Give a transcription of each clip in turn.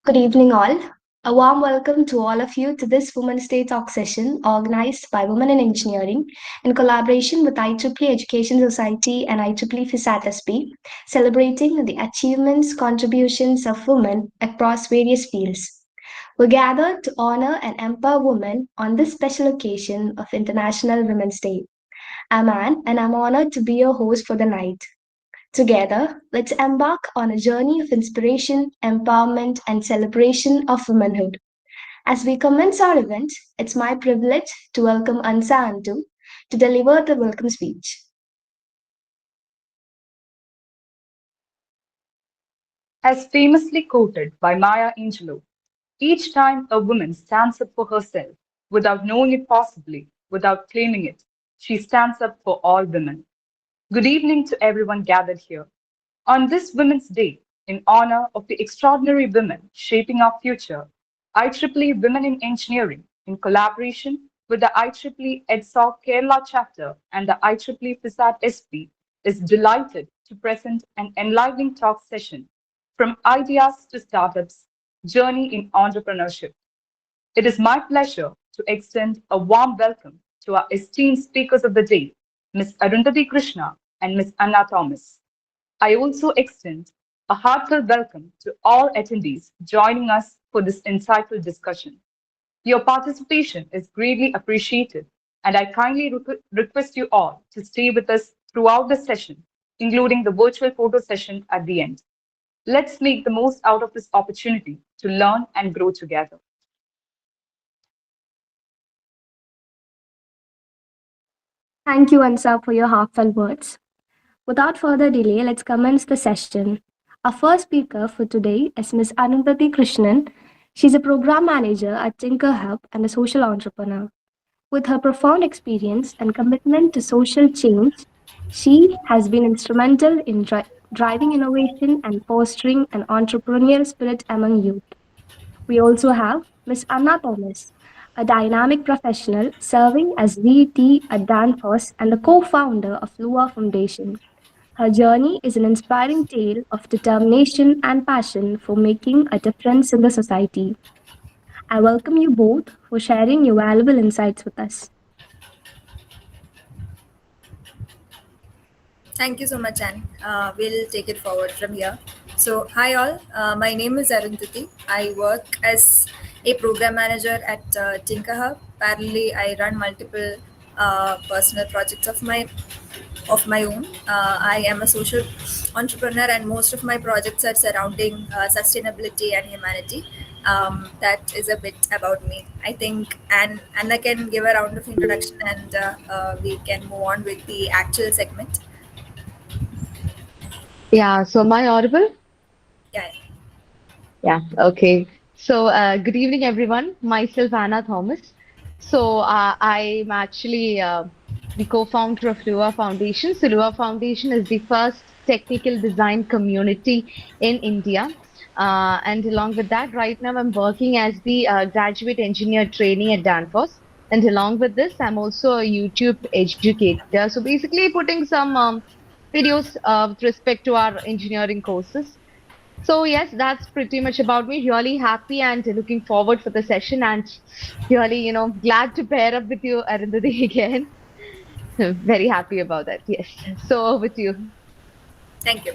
Good evening, all. A warm welcome to all of you to this Women's Day Talk session organized by Women in Engineering in collaboration with IEEE Education Society and IEEE FISAT SB, celebrating the achievements, contributions of women across various fields. We're gathered to honor and empower women on this special occasion of International Women's Day. I'm Anne, and I'm honored to be your host for the night. Together, let's embark on a journey of inspiration, empowerment, and celebration of womanhood. As we commence our event, it's my privilege to welcome Ansa Antu to deliver the welcome speech. As famously quoted by Maya Angelou, each time a woman stands up for herself, without knowing it possibly, without claiming it, she stands up for all women. Good evening to everyone gathered here. On this Women's Day, in honor of the extraordinary women shaping our future, IEEE Women in Engineering, in collaboration with the IEEE EDSOC Kerala chapter and the IEEE FISAT SP, is delighted to present an enlivening talk session from ideas to startups, journey in entrepreneurship. It is my pleasure to extend a warm welcome to our esteemed speakers of the day, Ms. Arundhati Krishna and Ms. Anna Thomas. I also extend a heartfelt welcome to all attendees joining us for this insightful discussion. Your participation is greatly appreciated, and I kindly request you all to stay with us throughout the session, including the virtual photo session at the end. Let's make the most out of this opportunity to learn and grow together. Thank you, Ansa, for your heartfelt words. Without further delay, let's commence the session. Our first speaker for today is Ms. Arundhati Krishnan. She's a program manager at Tinker Hub and a social entrepreneur. With her profound experience and commitment to social change, she has been instrumental in driving innovation and fostering an entrepreneurial spirit among youth. We also have Ms. Anna Thomas, a dynamic professional serving as VT at Danfoss and the co-founder of Luova Foundation. Her journey is an inspiring tale of determination and passion for making a difference in the society. I welcome you both for sharing your valuable insights with us. Thank you so much, Anne. We'll take it forward from here. So, hi all. My name is Arundhati. I work as a program manager at Tinker Hub. Parallelly, I run multiple personal projects of my own. I am a social entrepreneur, and most of my projects are surrounding sustainability and humanity. That is a bit about me. I think Anna can give a round of introduction, and we can move on with the actual segment. Yeah, so am I audible? Yeah. Yeah, okay. So, good evening, everyone. Myself, Anna Thomas. So, I'm actually the co-founder of Luova Foundation. So, Luova Foundation is the first technical design community in India. And along with that, right now I'm working as the graduate engineer trainee at Danfoss. And along with this, I'm also a YouTube educator. So, basically, putting some videos with respect to our engineering courses. So yes, that's pretty much about me. Really happy and looking forward for the session, and really, glad to pair up with you, Arundhati, again. Very happy about that. Yes. So over to you. Thank you.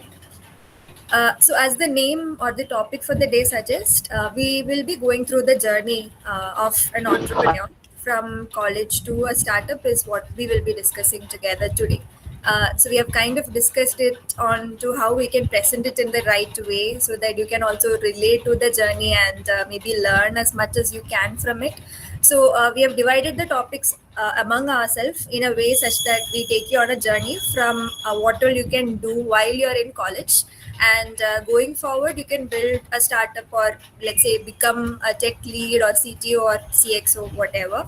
So as the name or the topic for the day suggests, we will be going through the journey of an entrepreneur from college to a startup is what we will be discussing together today. So we have kind of discussed it on to how we can present it in the right way so that you can also relate to the journey and maybe learn as much as you can from it. So we have divided the topics among ourselves in a way such that we take you on a journey from what all you can do while you're in college, and going forward you can build a startup or let's say become a tech lead or CTO or CXO, whatever,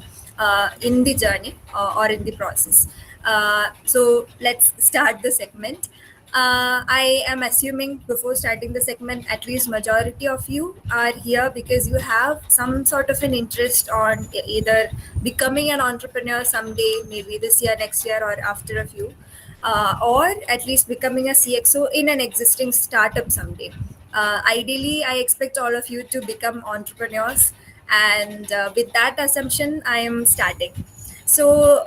in the journey or in the process. So let's start the segment. I am assuming before starting the segment, at least majority of you are here because you have some sort of an interest on either becoming an entrepreneur someday, maybe this year, next year, or after a few, or at least becoming a CXO in an existing startup someday. Ideally, I expect all of you to become entrepreneurs, and with that assumption, I am starting. So,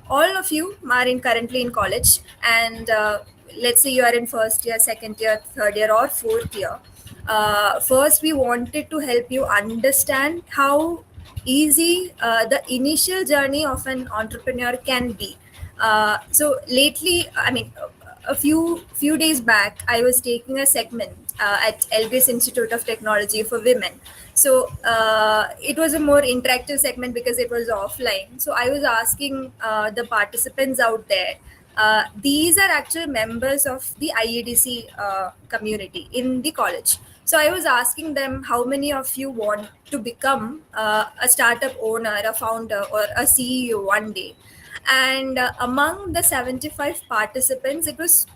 all of you are currently in college, and let's say you are in first year, second year, third year, or fourth year. First, we wanted to help you understand how easy the initial journey of an entrepreneur can be. So lately, I mean, a few days back, I was taking a segment at 𝘏𝘁𝐵 Institute of Technology for Women. So it was a more interactive segment because it was offline. So I was asking the participants out there. These are actual members of the IEDC community in the college. So I was asking them, how many of you want to become a startup owner, a founder, or a CEO one day? And among the 75 participants, it was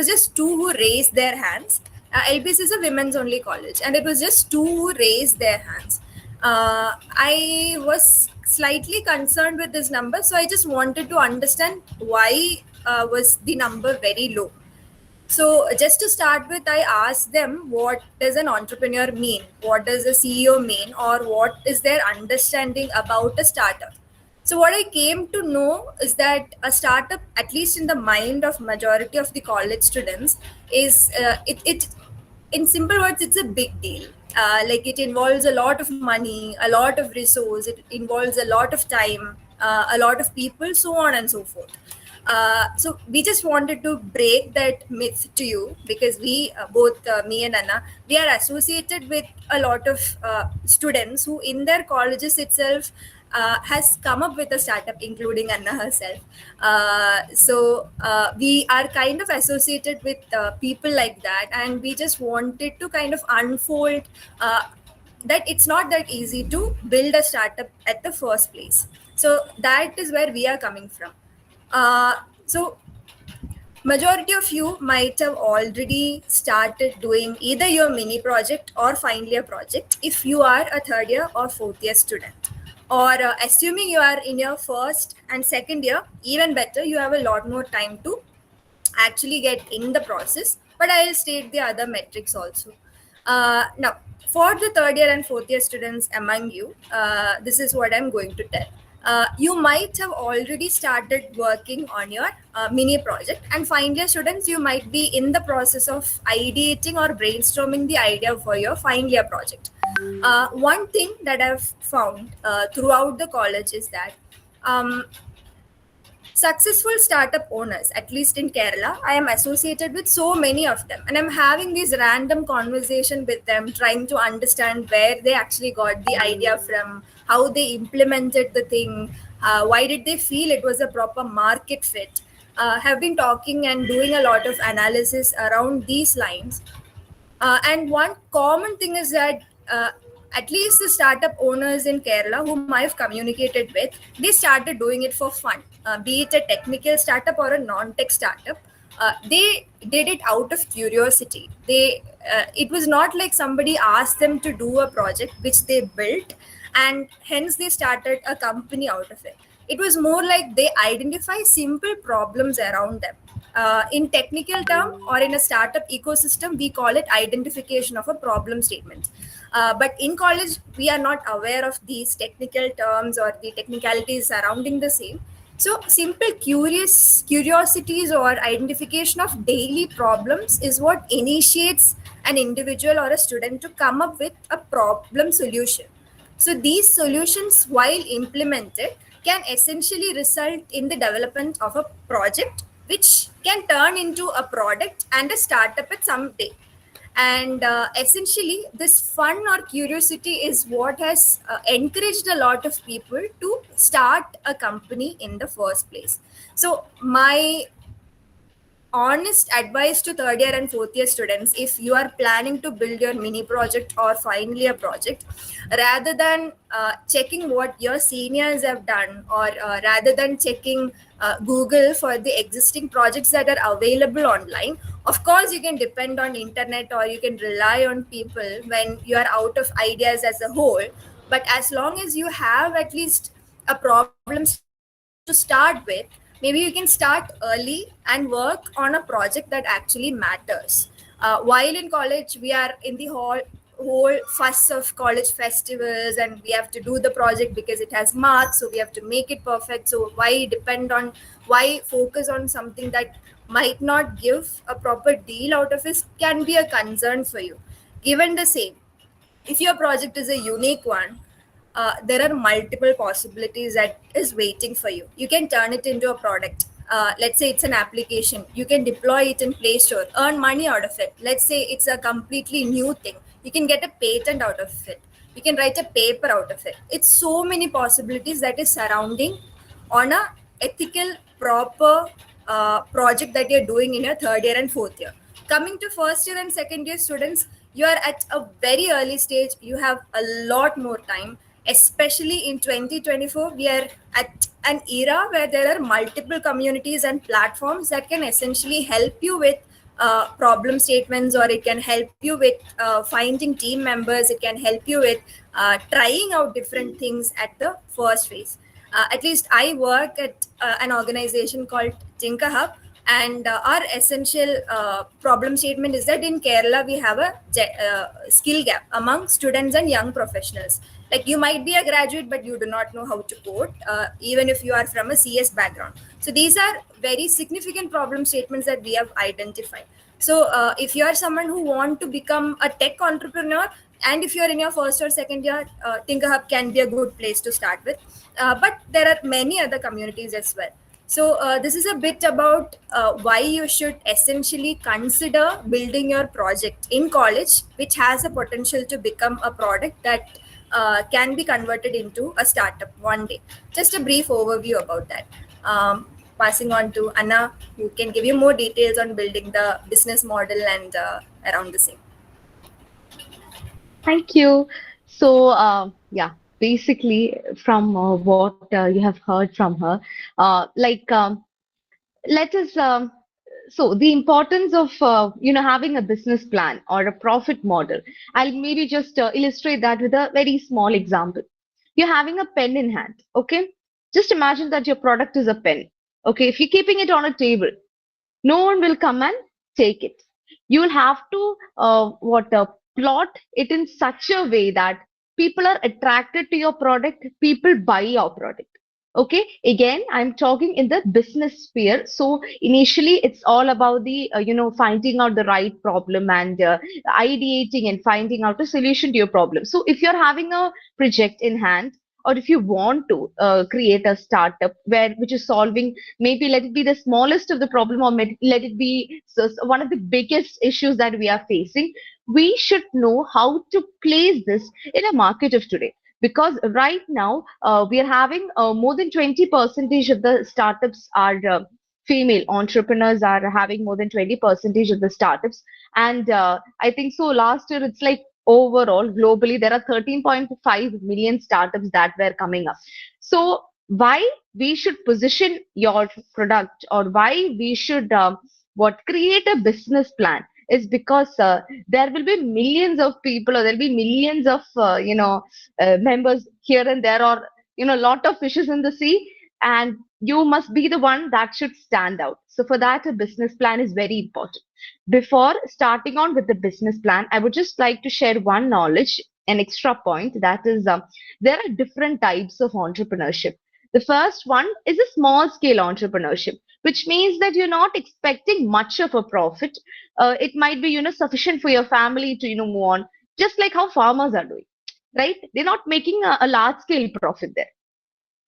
just two who raised their hands. 𝘏𝑝S is a women's only college, and it was just two who raised their hands. I was slightly concerned with this number, so I just wanted to understand why was the number very low. So just to start with, I asked them, what does an entrepreneur mean? What does a CEO mean? Or what is their understanding about a startup? So what I came to know is that a startup, at least in the mind of majority of the college students, is it in simple words, it's a big deal. Like it involves a lot of money, a lot of resource, it involves a lot of time, a lot of people, so on and so forth. So we just wanted to break that myth to you, because we both me and Anna, we are associated with a lot of students who in their colleges itself has come up with a startup, including Anna herself. So we are kind of associated with people like that, and we just wanted to kind of unfold that it's not that easy to build a startup at the first place. So that is where we are coming from. So majority of you might have already started doing either your mini project or final year project if you are a third year or fourth year student. Or assuming you are in your first and second year, even better, you have a lot more time to actually get in the process. But I'll state the other metrics also. Now, for the third year and fourth year students among you, this is what I'm going to tell. You might have already started working on your mini project, and final year students, you might be in the process of ideating or brainstorming the idea for your final year project. One thing that I've found throughout the college is that successful startup owners, at least in Kerala, I am associated with so many of them, and I'm having this random conversation with them, trying to understand where they actually got the idea from, how they implemented the thing, why did they feel it was a proper market fit. Have been talking and doing a lot of analysis around these lines. And one common thing is that at least the startup owners in Kerala whom I've communicated with, they started doing it for fun, be it a technical startup or a non-tech startup. They did it out of curiosity. It was not like somebody asked them to do a project which they built, and hence they started a company out of it. It was more like they identify simple problems around them. In technical term or in a startup ecosystem, we call it identification of a problem statement. But in college, we are not aware of these technical terms or the technicalities surrounding the same. So simple curiosities or identification of daily problems is what initiates an individual or a student to come up with a problem solution. So these solutions, while implemented, can essentially result in the development of a project which can turn into a product and a startup at some day. And essentially, this fun or curiosity is what has encouraged a lot of people to start a company in the first place. So my honest advice to third year and fourth year students, if you are planning to build your mini project or final year project, rather than checking what your seniors have done, or rather than checking Google for the existing projects that are available online, of course you can depend on internet or you can rely on people when you are out of ideas as a whole. But as long as you have at least a problem statement to start with, maybe you can start early and work on a project that actually matters. While in college, we are in the whole fuss of college festivals, and we have to do the project because it has marks, so we have to make it perfect. So why focus on something that might not give a proper deal out of it can be a concern for you. Given the same, if your project is a unique one, there are multiple possibilities that is waiting for you. You can turn it into a product. Let's say it's an application, you can deploy it in Play Store, earn money out of it. Let's say it's a completely new thing, you can get a patent out of it, you can write a paper out of it. It's so many possibilities that is surrounding on a ethical, proper project that you're doing in your third year and fourth year. Coming to first year and second year students, you are at a very early stage, you have a lot more time. Especially in 2024, we are at an era where there are multiple communities and platforms that can essentially help you with problem statements, or it can help you with finding team members, it can help you with trying out different things at the first phase. At least I work at an organization called Tinker Hub, and our essential problem statement is that in Kerala we have a skill gap among students and young professionals. Like, you might be a graduate but you do not know how to code, even if you are from a CS background. So these are very significant problem statements that we have identified. So if you are someone who want to become a tech entrepreneur, and if you are in your first or second year, Tinker Hub can be a good place to start with. But there are many other communities as well. So this is a bit about why you should essentially consider building your project in college, which has a potential to become a product that can be converted into a startup one day. Just a brief overview about that. Passing on to Anna, who can give you more details on building the business model and around the same. Thank you. So, yeah, basically, from what you have heard from her, let us. So, the importance of having a business plan or a profit model. I'll maybe just illustrate that with a very small example. You're having a pen in hand. Okay, just imagine that your product is a pen. Okay, if you're keeping it on a table, no one will come and take it. You will have to plot it in such a way that people are attracted to your product, people buy your product. Okay, again, I'm talking in the business sphere. So initially, it's all about the finding out the right problem and ideating and finding out a solution to your problem. So if you're having a project in hand, or if you want to create a startup which is solving, maybe let it be the smallest of the problem, or let it be one of the biggest issues that we are facing, we should know how to place this in a market of today. Because right now we are having more than 20% of the startups are female entrepreneurs, are having more than 20% of the startups. And I think so last year it's like overall globally there are 13.5 million startups that were coming up. So why we should position your product, or why we should create a business plan, is because there will be millions of people, or there'll be millions of members here and there, or a lot of fishes in the sea, and you must be the one that should stand out. So for that, a business plan is very important. Before starting on with the business plan, I would just like to share one knowledge, an extra point, that is there are different types of entrepreneurship. The first one is a small scale entrepreneurship, which means that you're not expecting much of a profit. It might be sufficient for your family to move on, just like how farmers are doing, right? They're not making a large scale profit there.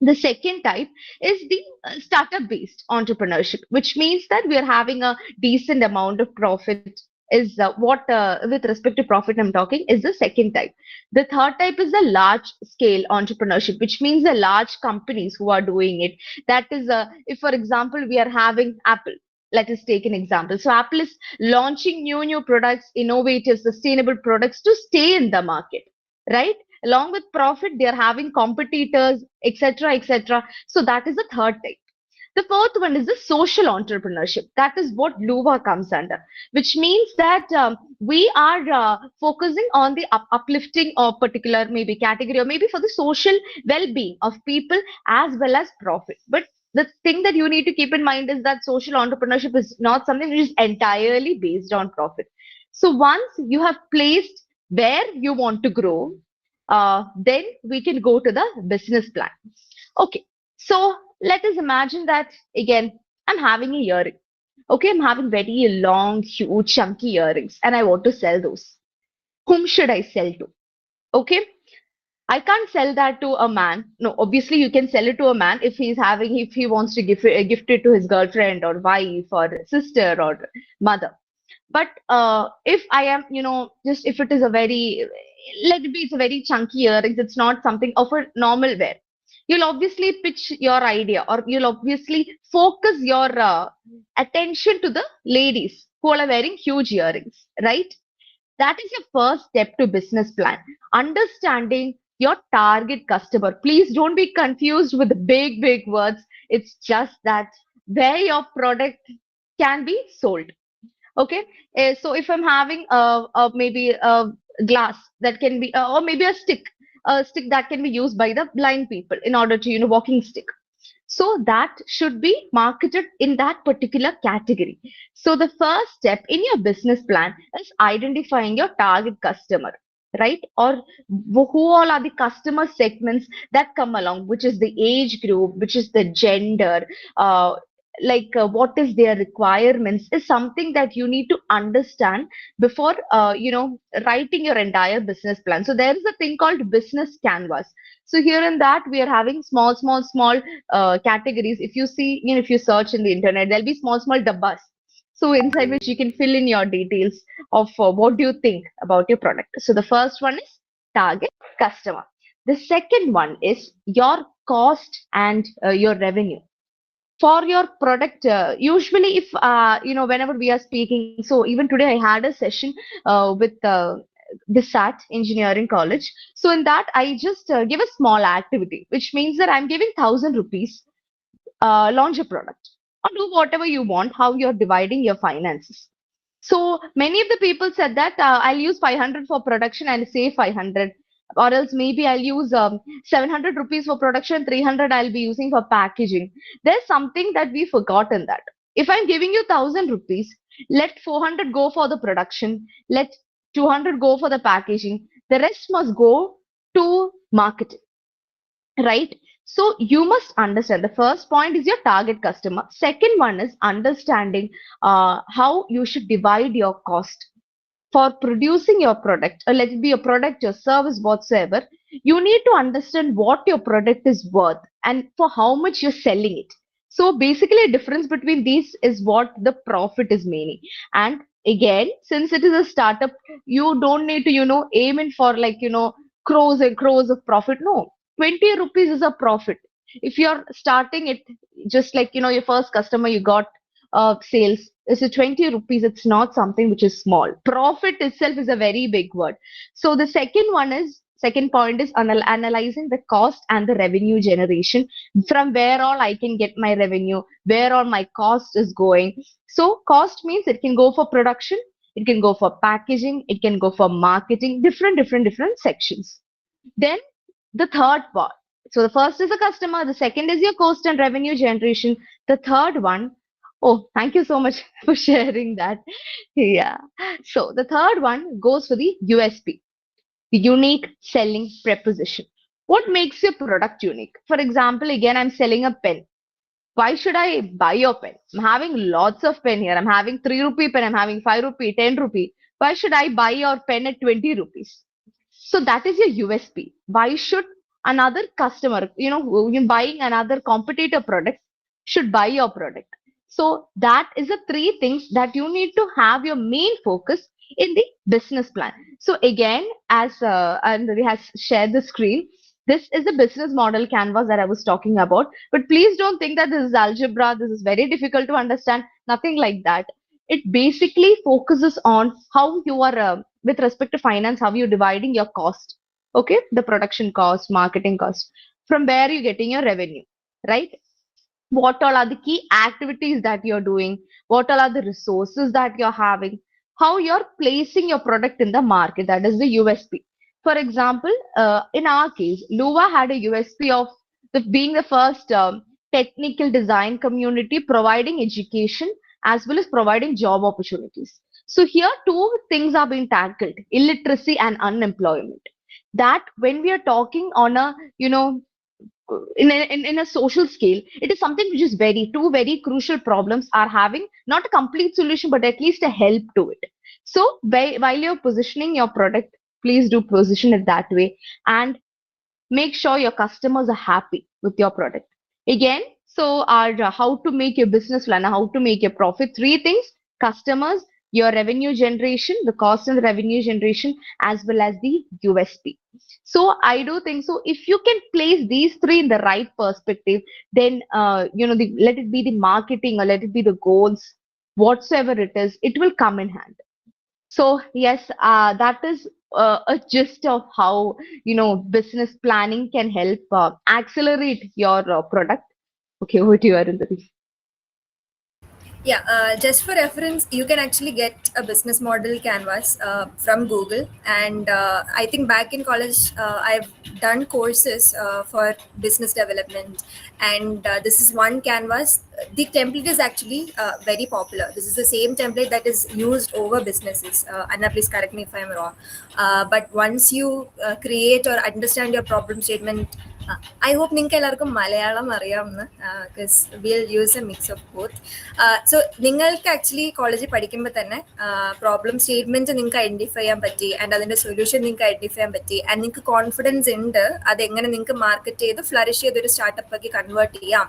The second type is the startup based entrepreneurship, which means that we are having a decent amount of profit, is with respect to profit I'm talking, is the second type. The third type is the large scale entrepreneurship, which means the large companies who are doing it. That is, if for example we are having Apple, let us take an example. So Apple is launching new products, innovative, sustainable products to stay in the market, right? Along with profit, they are having competitors, etc., etc. So that is the third type. The fourth one is the social entrepreneurship. That is what Luova comes under, which means that we are focusing on the uplifting of particular maybe category, or maybe for the social well-being of people as well as profit. But the thing that you need to keep in mind is that social entrepreneurship is not something which is entirely based on profit. So once you have placed where you want to grow, then we can go to the business plan. Okay, so let us imagine that again, I'm having a earring. Okay, I'm having very long, huge, chunky earrings, and I want to sell those. Whom should I sell to? Okay, I can't sell that to a man. No, obviously you can sell it to a man if he wants to gift it to his girlfriend or wife or sister or mother. But if I am, just if it is a very, let it be, it's a very chunky earrings, it's not something of a normal wear. You'll obviously pitch your idea, or you'll obviously focus your attention to the ladies who are wearing huge earrings, right? That is your first step to business plan. Understanding your target customer. Please don't be confused with the big, big words. It's just that where your product can be sold. Okay, so if I'm having maybe a glass that can be, or maybe a stick that can be used by the blind people in order to, walking stick. So that should be marketed in that particular category. So the first step in your business plan is identifying your target customer, right? Or who all are the customer segments that come along, which is the age group, which is the gender, what is their requirements is something that you need to understand before writing your entire business plan. So there is a thing called business canvas. So here in that we are having small categories. If you see, if you search in the internet, there'll be small dabbas, so inside which you can fill in your details of what do you think about your product. So the first one is target customer. The second one is your cost and your revenue for your product. Usually if whenever we are speaking, so even today I had a session with FISAT engineering college. So in that I just give a small activity, which means that I'm giving 1,000 rupees, launch a product or do whatever you want, how you're dividing your finances. So many of the people said that I'll use 500 for production and save 500, or else maybe I'll use 700 rupees for production, 300 I'll be using for packaging. There's something that we forgot in that. If I'm giving you 1,000 rupees, let 400 go for the production, let 200 go for the packaging, the rest must go to marketing, right? So you must understand the first point is your target customer. Second one is understanding how you should divide your cost for producing your product, or let it be a product, your service, whatsoever. You need to understand what your product is worth and for how much you're selling it. So basically a difference between these is what the profit is meaning. And again, since it is a startup, you don't need to aim in for crores and crores of profit. No, 20 rupees is a profit. If you're starting it, just like your first customer you got sales is a 20 rupees, it's not something which is small. Profit itself is a very big word. So the second point is analyzing the cost and the revenue generation, from where all I can get my revenue, where all my cost is going. So cost means it can go for production, it can go for packaging, it can go for marketing, different sections. Then the third part. So the first is the customer, the second is your cost and revenue generation. The third one, oh, thank you so much for sharing that. Yeah. So the third one goes for the USP, the unique selling proposition. What makes your product unique? For example, again, I'm selling a pen. Why should I buy your pen? I'm having lots of pen here. I'm having 3 rupee pen. I'm having 5 rupee, 10 rupee. Why should I buy your pen at 20 rupees? So that is your USP. Why should another customer, buying another competitor product, should buy your product? So that is the three things that you need to have your main focus in the business plan. So again, as Anjali has shared the screen, this is the business model canvas that I was talking about. But please don't think that this is algebra, this is very difficult to understand. Nothing like that. It basically focuses on how you are, with respect to finance, how you're dividing your cost. Okay, the production cost, marketing cost, from where you're getting your revenue, right? What all are the key activities that you're doing, what all are the resources that you're having, how you're placing your product in the market, that is the USP. For example, in our case, Luova had a USP of being the first technical design community providing education as well as providing job opportunities. So here two things are being tackled: illiteracy and unemployment. That when we are talking on a, in a social scale, it is something which is two very crucial problems are having not a complete solution, but at least a help to it. So while you're positioning your product, please do position it that way, and make sure your customers are happy with your product. Again, so our how to make your business plan, how to make your profit, three things: customers, your revenue generation, the cost and the revenue generation, as well as the USP. So I do think so. If you can place these three in the right perspective, then let it be the marketing or let it be the goals, whatsoever it is, it will come in hand. So yes, that is a gist of how business planning can help accelerate your product. Okay, over to you, Arundhati. Yeah, just for reference, you can actually get a business model canvas from Google. And I think back in college, I've done courses for business development. And this is one canvas. The template is actually very popular. This is the same template that is used over businesses. Anna, please correct me if I'm wrong. But once you create or understand your problem statement, I hope നിങ്ങൾക്ക് എല്ലാവർക്കും മലയാളം അറിയാമെന്ന്, because we'll use a mix of both. So നിങ്ങൾക്ക് actually കോളേജിൽ പഠിക്കുമ്പോൾ തന്നെ problem statement നിങ്ങൾക്ക് identify ചെയ്യാൻ പറ്റി, ആൻഡ് അതിന്റെ സൊല്യൂഷൻ നിങ്ങൾക്ക് ഐഡന്റിഫൈ ചെയ്യാൻ പറ്റി, ആൻഡ് നിങ്ങൾക്ക് കോൺഫിഡൻസ് ഉണ്ട് അതെങ്ങനെ നിങ്ങൾക്ക് മാർക്കറ്റ് ചെയ്ത് ഫ്ലറിഷ് ചെയ്ത് ഒരു സ്റ്റാർട്ടപ്പ് ആക്കി കൺവേർട്ട് ചെയ്യാം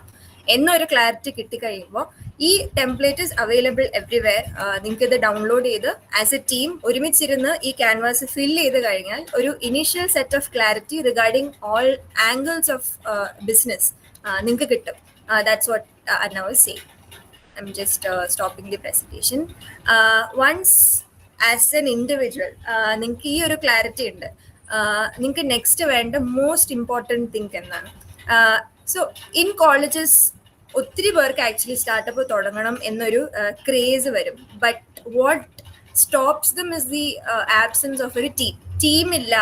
എന്നൊരു ക്ലാരിറ്റി കിട്ടിക്കഴിയുമ്പോൾ ഈ ടെംപ്ലേറ്റ് ഇസ് അവൈലബിൾ എവ്രിവെയർ. നിങ്ങൾക്ക് ഇത് ഡൗൺലോഡ് ചെയ്ത് ആസ് എ ടീം ഒരുമിച്ചിരുന്ന് ഈ ക്യാൻവാസ് ഫില്ല് ചെയ്ത് കഴിഞ്ഞാൽ ഒരു initial set of clarity regarding all angles of business നിങ്ങൾക്ക് കിട്ടും. That's what Anna was saying. I'm just stopping the presentation. Once as an individual, നിങ്ങൾക്ക് ഈ ഒരു ക്ലാരിറ്റി ഉണ്ട്, നിങ്ങൾക്ക് നെക്സ്റ്റ് വേണ്ട മോസ്റ്റ് ഇമ്പോർട്ടൻറ്റ് തിങ് എന്താണ്? സോ ഇൻ കോളേജസ് ഒത്തിരി പേർക്ക് ആക്ച്വലി സ്റ്റാർട്ടപ്പ് തുടങ്ങണം എന്നൊരു ക്രേസ് വരും. But what stops dum is the absence of ഒരു ടീം ഇല്ല,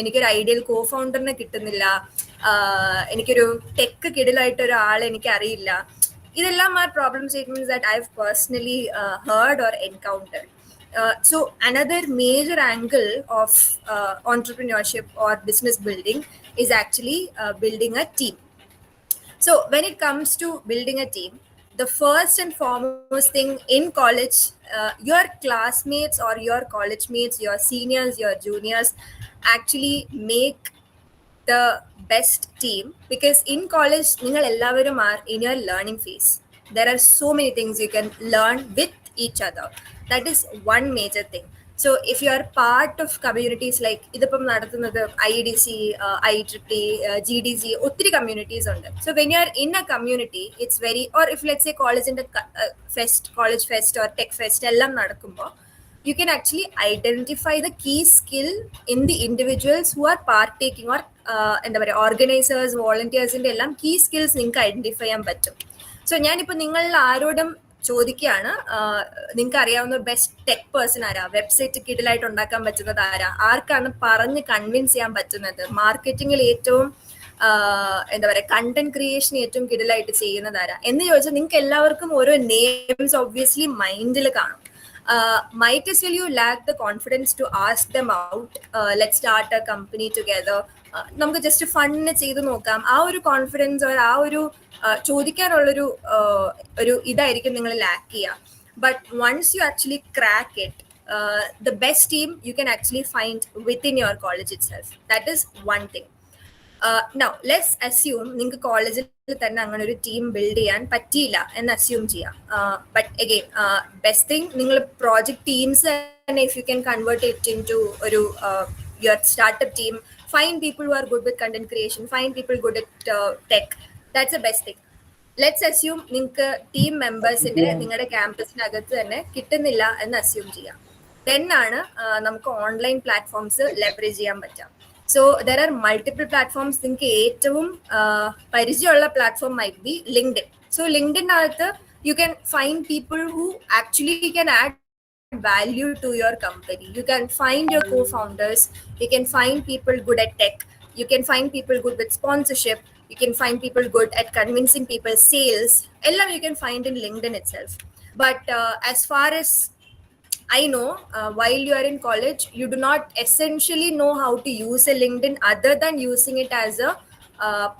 എനിക്കൊരു ഐഡിയൽ കോ ഫൗണ്ടറിനെ കിട്ടുന്നില്ല, എനിക്കൊരു ടെക് കിടിലായിട്ട് ഒരാളെ എനിക്ക് അറിയില്ല. ഇതെല്ലാം are problem statements that I have personally heard or encountered. So another major angle of entrepreneurship or business building is actually building a team. So when it comes to building a team, the first and foremost thing in college, your classmates or your college mates, your seniors, your juniors actually make the best team, because in college ningal ellavarum are in your learning phase. There are so many things you can learn with each other. That is one major thing. So if you are part of communities like idippam nadathunathu IEDC, IEEE, GDC, ഒത്തിരി communities ഉണ്ട്. So when you are in a community, it's very, or if let's say college in the fest, college fest or tech fest എല്ലാം നടക്കുമ്പോൾ you can actually identify the key skill in the individuals who are partaking, or എന്താ പറയുക, organisers, വോളണ്ടിയേഴ്സിന്റെ എല്ലാം key skills നിങ്ങൾക്ക് identify ചെയ്യാൻ പറ്റും. So ഞാനിപ്പോൾ നിങ്ങളിൽ ആരോടും ചോദിക്കുകയാണ്, നിങ്ങൾക്ക് അറിയാവുന്ന ബെസ്റ്റ് ടെക് പേഴ്സൺ ആരാ, വെബ്സൈറ്റ് കിടിലായിട്ട് ഉണ്ടാക്കാൻ പറ്റുന്നത് ആരാ, ആർക്കാണ് പറഞ്ഞ് കൺവിൻസ് ചെയ്യാൻ പറ്റുന്നത്, മാർക്കറ്റിംഗിൽ ഏറ്റവും എന്താ പറയുക കണ്ടന്റ് ക്രിയേഷൻ ഏറ്റവും കിടിലായിട്ട് ചെയ്യുന്നത് ആരാ എന്ന് ചോദിച്ചാൽ നിങ്ങൾക്ക് എല്ലാവർക്കും ഓരോ നെയിംസ് ഒബ്വിയസ്ലി മൈൻഡിൽ കാണും. Might as well you lack the confidence to ask them out, let's start a company together, നമുക്ക് ജസ്റ്റ് ഫണ്ണ് ചെയ്ത് നോക്കാം. ആ ഒരു കോൺഫിഡൻസ് ഓർ ആ ഒരു ചോദിക്കാനുള്ളൊരു ഒരു ഇതായിരിക്കും നിങ്ങൾ ലാക്ക് ചെയ്യുക. But once you actually crack it, the best team you can actually find within your college itself. That is one thing. Now let's assume നിങ്ങൾക്ക് കോളേജിൽ തന്നെ അങ്ങനെ ഒരു ടീം ബിൽഡ് ചെയ്യാൻ പറ്റിയില്ല എന്ന് അസ്യൂം ചെയ്യാം. ബട്ട് അഗെയിൻ ബെസ്റ്റ് തിങ്, നിങ്ങൾ പ്രോജക്ട് ടീംസ് തന്നെ if you can convert it into ഒരു your startup team, find people who are good with content creation, find people good at tech. That's the best thing. Let's assume നിങ്ങൾക്ക് team മെമ്പേഴ്സിനെ നിങ്ങളുടെ ക്യാമ്പസിനകത്ത് തന്നെ കിട്ടുന്നില്ല എന്ന് assume ചെയ്യാം. Then ആണ് നമുക്ക് online platforms leverage ചെയ്യാൻ പറ്റാം. So there are multiple platforms. നിങ്ങൾക്ക് ഏറ്റവും പരിചയമുള്ള platform might be LinkedIn. So LinkedIn-നകത്ത് you can find people who actually can add value to your company. You can find your co-founders, you can find people good at tech, you can find people good with sponsorship, you can find people good at convincing people, sales, ellam you can find in LinkedIn itself. But as far as I know while you are in college, you do not essentially know how to use a LinkedIn other than using it as a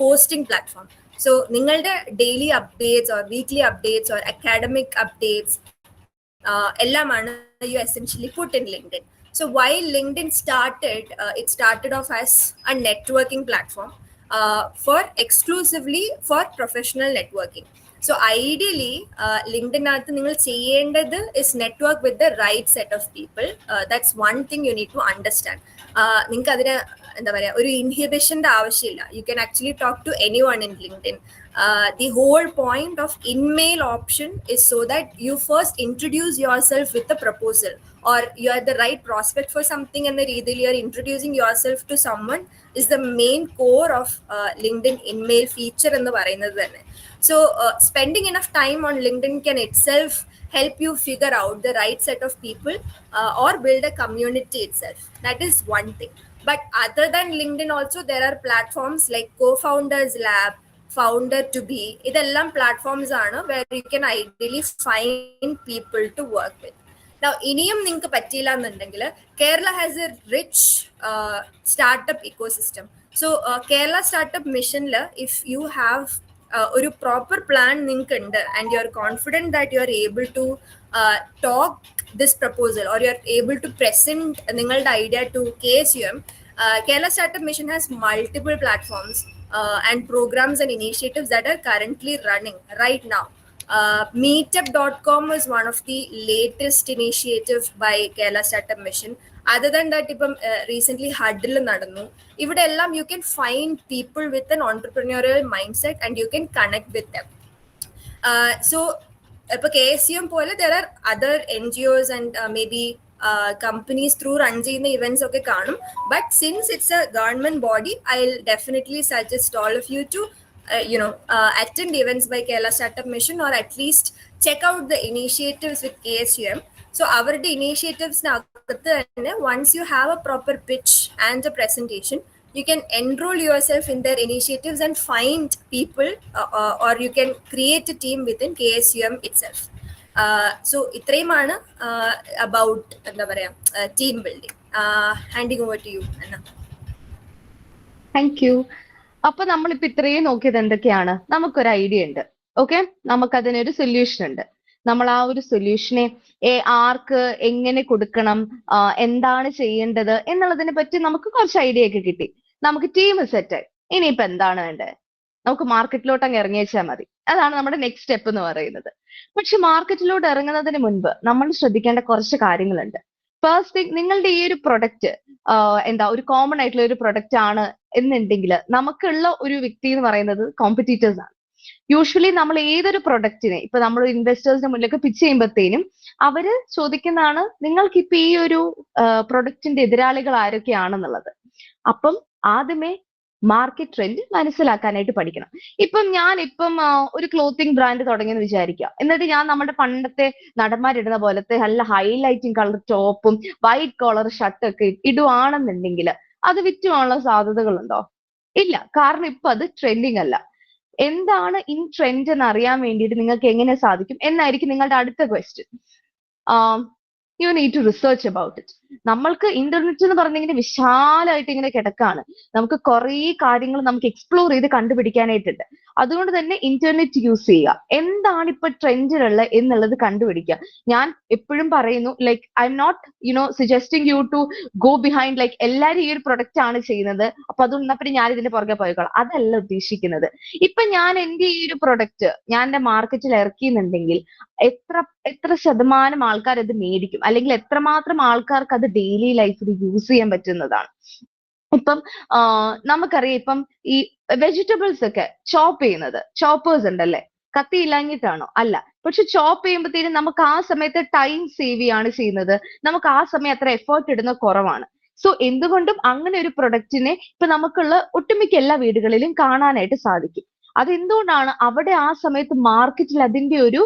posting platform. So നിങ്ങളുടെ daily updates or weekly updates or academic updates എല്ലാമാണ് you essentially put in LinkedIn. So while LinkedIn started, it started off as a networking platform for exclusively for professional networking. So ideally, LinkedIn നിങ്ങൾ ചെയ്യേണ്ടത് is network with the right set of people. That's one thing you need to understand. നിങ്ങൾക്ക് അതിന് എന്താ പറയുക ഒരു ഇൻഹിബിഷൻ്റെ ആവശ്യമില്ല. You can actually talk to anyone in LinkedIn. The whole point of in-mail option is so that you first introduce yourself with a proposal, or you are the right prospect for something and you are introducing yourself to someone is the main core of LinkedIn in-mail feature എന്ന് പറയുന്നത് തന്നെ. So spending enough time on LinkedIn can itself help you figure out the right set of people or build a community itself. That is one thing. But other than LinkedIn also, there are platforms like Co-Founders Lab, Founder to Be. ഇതെല്ലാം platforms ആണ് where you can ideally find people to work with. Now, ഇനിയും നിങ്ങൾക്ക് പറ്റിയില്ല എന്നുണ്ടെങ്കിൽ Kerala has a rich startup ecosystem. So Kerala Startup Mission, if you have ഒരു proper plan നിങ്ങൾക്ക് ഉണ്ട് and you are confident that you are able to talk this proposal or you are able to present നിങ്ങളുടെ idea to KSUM, Kerala Startup Mission has multiple platforms and programs and initiatives that are currently running right now. Meetup.com is one of the latest initiatives by Kerala Startup Mission. Other than that, recently Huddle നടന്നു. ഇവിടെ എല്ലാം you can find people with an entrepreneurial mindset and you can connect with them. So ഇപ്പോൾ KSUM പോലെ there are other NGOs and maybe companies through run ചെയ്യുന്ന events ഒക്കെ കാണും. But since it's a government body, I'll definitely suggest all of you to attend events by Kerala Startup Mission, or at least check out the initiatives with KSUM. So അവരുടെ initiatives-നകത്ത് തന്നെ once you have a proper pitch and a presentation, you can enroll yourself in their initiatives and find people or you can create a team within KSUM itself. So ഇത്രയുമാണ് about എന്താ പറയുക team building. Handing over to you, Anna. Thank you. അപ്പൊ നമ്മളിപ്പോ ഇത്രയും നോക്കിയത് എന്തൊക്കെയാണ്? നമുക്കൊരു idea ഉണ്ട്. ഓക്കെ, നമുക്കതിനൊരു സൊല്യൂഷൻ ഉണ്ട്. നമ്മൾ ആ ഒരു സൊല്യൂഷനെ ആർക്ക് എങ്ങനെ കൊടുക്കണം, എന്താണ് ചെയ്യേണ്ടത് എന്നുള്ളതിനെ പറ്റി നമുക്ക് കുറച്ച് ഐഡിയ ഒക്കെ കിട്ടി. നമുക്ക് ടീം സെറ്റായി. ഇനിയിപ്പോ എന്താണ് വേണ്ടത്? നമുക്ക് മാർക്കറ്റിലോട്ട് അങ്ങ് ഇറങ്ങിയേച്ചാൽ മതി. അതാണ് നമ്മുടെ നെക്സ്റ്റ് സ്റ്റെപ്പ് എന്ന് പറയുന്നത്. പക്ഷെ മാർക്കറ്റിലോട്ട് ഇറങ്ങുന്നതിന് മുൻപ് നമ്മൾ ശ്രദ്ധിക്കേണ്ട കുറച്ച് കാര്യങ്ങളുണ്ട്. ഫസ്റ്റ് തിങ്, നിങ്ങളുടെ ഈ ഒരു പ്രൊഡക്റ്റ് ഒരു കോമൺ ആയിട്ടുള്ള ഒരു പ്രൊഡക്റ്റ് ആണ് എന്നുണ്ടെങ്കിൽ നമുക്കുള്ള ഒരു വ്യക്തി എന്ന് പറയുന്നത് കോമ്പറ്റീറ്റേഴ്സ് ആണ്. യൂഷ്വലി നമ്മൾ ഏതൊരു പ്രൊഡക്റ്റിനെ ഇപ്പൊ നമ്മൾ ഇൻവെസ്റ്റേഴ്സിന്റെ മുന്നിലേക്ക് പിച്ച് ചെയ്യുമ്പോഴത്തേനും അവര് ചോദിക്കുന്നതാണ് നിങ്ങൾക്ക് ഇപ്പൊ ഈ ഒരു പ്രൊഡക്റ്റിന്റെ എതിരാളികൾ ആരൊക്കെയാണെന്നുള്ളത്. അപ്പം ആദ്യമേ മാർക്കറ്റ് ട്രെൻഡ് മനസ്സിലാക്കാനായിട്ട് പഠിക്കണം. ഞാനിപ്പം ഒരു ക്ലോത്തിങ് ബ്രാൻഡ് തുടങ്ങിയെന്ന് വിചാരിക്കുക. എന്നിട്ട് ഞാൻ നമ്മുടെ പണ്ടത്തെ നടന്മാരിടുന്ന പോലത്തെ നല്ല ഹൈലൈറ്റിംഗ് കളർ ടോപ്പും വൈറ്റ് കോളർ ഷർട്ടൊക്കെ ഇടുവാണെന്നുണ്ടെങ്കിൽ അത് വിറ്റുവാനുള്ള സാധ്യതകളുണ്ടോ? ഇല്ല. കാരണം ഇപ്പൊ അത് ട്രെൻഡിങ് അല്ല. എന്താണ് ഇൻ ട്രെൻഡ് എന്ന് അറിയാൻ വേണ്ടിയിട്ട് നിങ്ങൾക്ക് എങ്ങനെ സാധിക്കും എന്നായിരിക്കും നിങ്ങളുടെ അടുത്ത question. You need to research about it. നമ്മൾക്ക് ഇന്റർനെറ്റ് എന്ന് പറഞ്ഞിങ്ങനെ വിശാലമായിട്ട് ഇങ്ങനെ കിടക്കാണ്. നമുക്ക് കുറേ കാര്യങ്ങൾ നമുക്ക് എക്സ്പ്ലോർ ചെയ്ത് കണ്ടുപിടിക്കാനായിട്ടുണ്ട്. അതുകൊണ്ട് തന്നെ ഇന്റർനെറ്റ് യൂസ് ചെയ്യുക. എന്താണ് ഇപ്പൊ ട്രെൻഡിലുള്ള എന്നുള്ളത് കണ്ടുപിടിക്കുക. ഞാൻ എപ്പോഴും പറയുന്നു, like I'm not suggesting you to go behind like എല്ലാവരും ഈ ഒരു പ്രൊഡക്റ്റ് ആണ് ചെയ്യുന്നത് അപ്പൊ അതുകൊണ്ട് പിന്നെ ഞാൻ ഇതിന്റെ പുറകെ പോയിക്കോളാം. അതല്ല ഉദ്ദേശിക്കുന്നത്. ഇപ്പൊ ഞാൻ എന്റെ ഈ ഒരു പ്രൊഡക്റ്റ് ഞാൻ എന്റെ മാർക്കറ്റിൽ ഇറക്കിയെന്നുണ്ടെങ്കിൽ എത്ര ശതമാനം ആൾക്കാർ അത് മേടിക്കും, അല്ലെങ്കിൽ എത്രമാത്രം ആൾക്കാർക്ക് അത് ഡെയിലി ലൈഫിൽ യൂസ് ചെയ്യാൻ പറ്റുന്നതാണ്. ഇപ്പം നമുക്കറിയാം, ഇപ്പം ഈ വെജിറ്റബിൾസ് ഒക്കെ ചോപ്പ് ചെയ്യുന്നത് ചോപ്പേഴ്സ് ഉണ്ടല്ലേ, കത്തി ഇല്ലാഞ്ഞിട്ടാണോ? അല്ല. പക്ഷെ ചോപ്പ് ചെയ്യുമ്പോഴത്തേനും നമുക്ക് ആ സമയത്ത് ടൈം സേവ് ചെയ്യാണ് ചെയ്യുന്നത്. നമുക്ക് ആ സമയം അത്ര എഫേർട്ട് ഇടുന്ന കുറവാണ്. സോ എന്തുകൊണ്ടും അങ്ങനെ ഒരു പ്രൊഡക്റ്റിനെ ഇപ്പൊ നമുക്കുള്ള ഒട്ടുമിക്ക എല്ലാ വീടുകളിലും കാണാനായിട്ട് സാധിക്കും. അതെന്തുകൊണ്ടാണ്? അവിടെ ആ സമയത്ത് മാർക്കറ്റിൽ അതിന്റെ ഒരു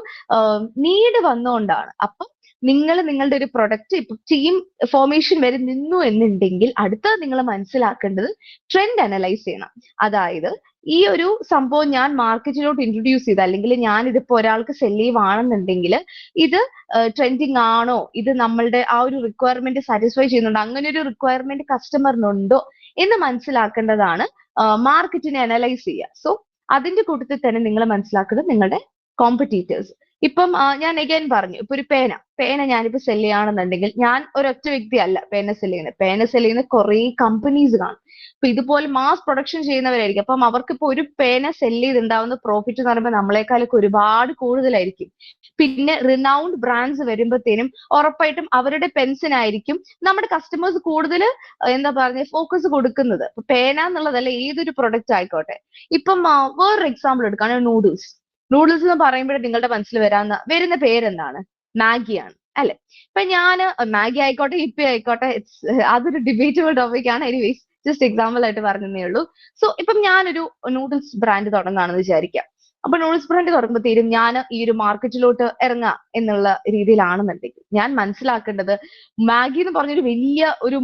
നീഡ് വന്നുകൊണ്ടാണ്. അപ്പം നിങ്ങളുടെ ഒരു പ്രൊഡക്റ്റ് ഇപ്പൊ ടീം ഫോർമേഷൻ വരെ നിന്നു എന്നുണ്ടെങ്കിൽ അടുത്തത് നിങ്ങൾ മനസ്സിലാക്കേണ്ടത് ട്രെൻഡ് അനലൈസ് ചെയ്യണം. അതായത് ഈ ഒരു സംഭവം ഞാൻ മാർക്കറ്റിലോട്ട് ഇൻട്രൊഡ്യൂസ് ചെയ്ത്, അല്ലെങ്കിൽ ഞാൻ ഇതിപ്പോ ഒരാൾക്ക് സെല് ചെയ്യുവാണെന്നുണ്ടെങ്കിൽ ഇത് ട്രെൻഡിങ് ആണോ, ഇത് നമ്മളുടെ ആ ഒരു റിക്വയർമെന്റ് സാറ്റിസ്ഫൈ ചെയ്യുന്നുണ്ടോ, അങ്ങനെ ഒരു റിക്വയർമെന്റ് കസ്റ്റമറിനുണ്ടോ എന്ന് മനസ്സിലാക്കേണ്ടതാണ് മാർക്കറ്റിനെ അനലൈസ് ചെയ്യുക. സോ അതിന്റെ കൂട്ടത്തിൽ തന്നെ നിങ്ങൾ മനസ്സിലാക്കുന്നത് നിങ്ങളുടെ കോമ്പറ്റീറ്റേഴ്സ്. ഇപ്പം ഞാൻ അഗൈൻ പറഞ്ഞു, ഇപ്പൊ ഒരു പേന ഞാനിപ്പോ സെല് ചെയ്യുകയാണെന്നുണ്ടെങ്കിൽ ഞാൻ ഒരൊറ്റ വ്യക്തിയല്ല പേന സെല് ചെയ്യുന്ന കുറെ കമ്പനീസ് കാണും. അപ്പൊ ഇതുപോലെ മാസ് പ്രൊഡക്ഷൻ ചെയ്യുന്നവരായിരിക്കും. അപ്പം അവർക്കിപ്പോ ഒരു പേന സെല് ചെയ്തുണ്ടാവുന്ന പ്രോഫിറ്റ് എന്ന് പറയുമ്പോൾ നമ്മളെക്കാളൊക്കെ ഒരുപാട് കൂടുതലായിരിക്കും. പിന്നെ റിനൗണ്ട് ബ്രാൻഡ്സ് വരുമ്പോഴത്തേനും ഉറപ്പായിട്ടും അവരുടെ പെൻസിനായിരിക്കും നമ്മുടെ കസ്റ്റമേഴ്സ് കൂടുതൽ എന്താ പറഞ്ഞ ഫോക്കസ് കൊടുക്കുന്നത്. പേന എന്നുള്ളതല്ല, ഏതൊരു പ്രൊഡക്റ്റ് ആയിക്കോട്ടെ. ഇപ്പം വേറൊരു എക്സാമ്പിൾ എടുക്കുകയാണെങ്കിൽ നൂഡിൽസ് എന്ന് പറയുമ്പോൾ നിങ്ങളുടെ മനസ്സിൽ വരുന്ന പേരെന്താണ്? മാഗിയാണ് അല്ലെ? ഇപ്പൊ ഞാൻ മാഗി ആയിക്കോട്ടെ യിപ്പി ആയിക്കോട്ടെ, അതൊരു ഡിബേറ്റബിൾ ടോപ്പിക് ആണ്. എനിവേസ് ജസ്റ്റ് എക്സാമ്പിൾ ആയിട്ട് പറഞ്ഞതേ ഉള്ളൂ. സോ ഇപ്പം ഞാനൊരു നൂഡിൽസ് ബ്രാൻഡ് തുടങ്ങുകയാണെന്ന് വിചാരിക്കാം. അപ്പൊ നൂഡിൽസ് ബ്രാൻഡ് തുടങ്ങുമ്പോഴത്തേനും ഞാൻ ഈ ഒരു മാർക്കറ്റിലോട്ട് ഇറങ്ങുക എന്നുള്ള രീതിയിലാണെന്നുണ്ടെങ്കിൽ ഞാൻ മനസ്സിലാക്കേണ്ടത്, മാഗി എന്ന് പറഞ്ഞൊരു വലിയ ഒരു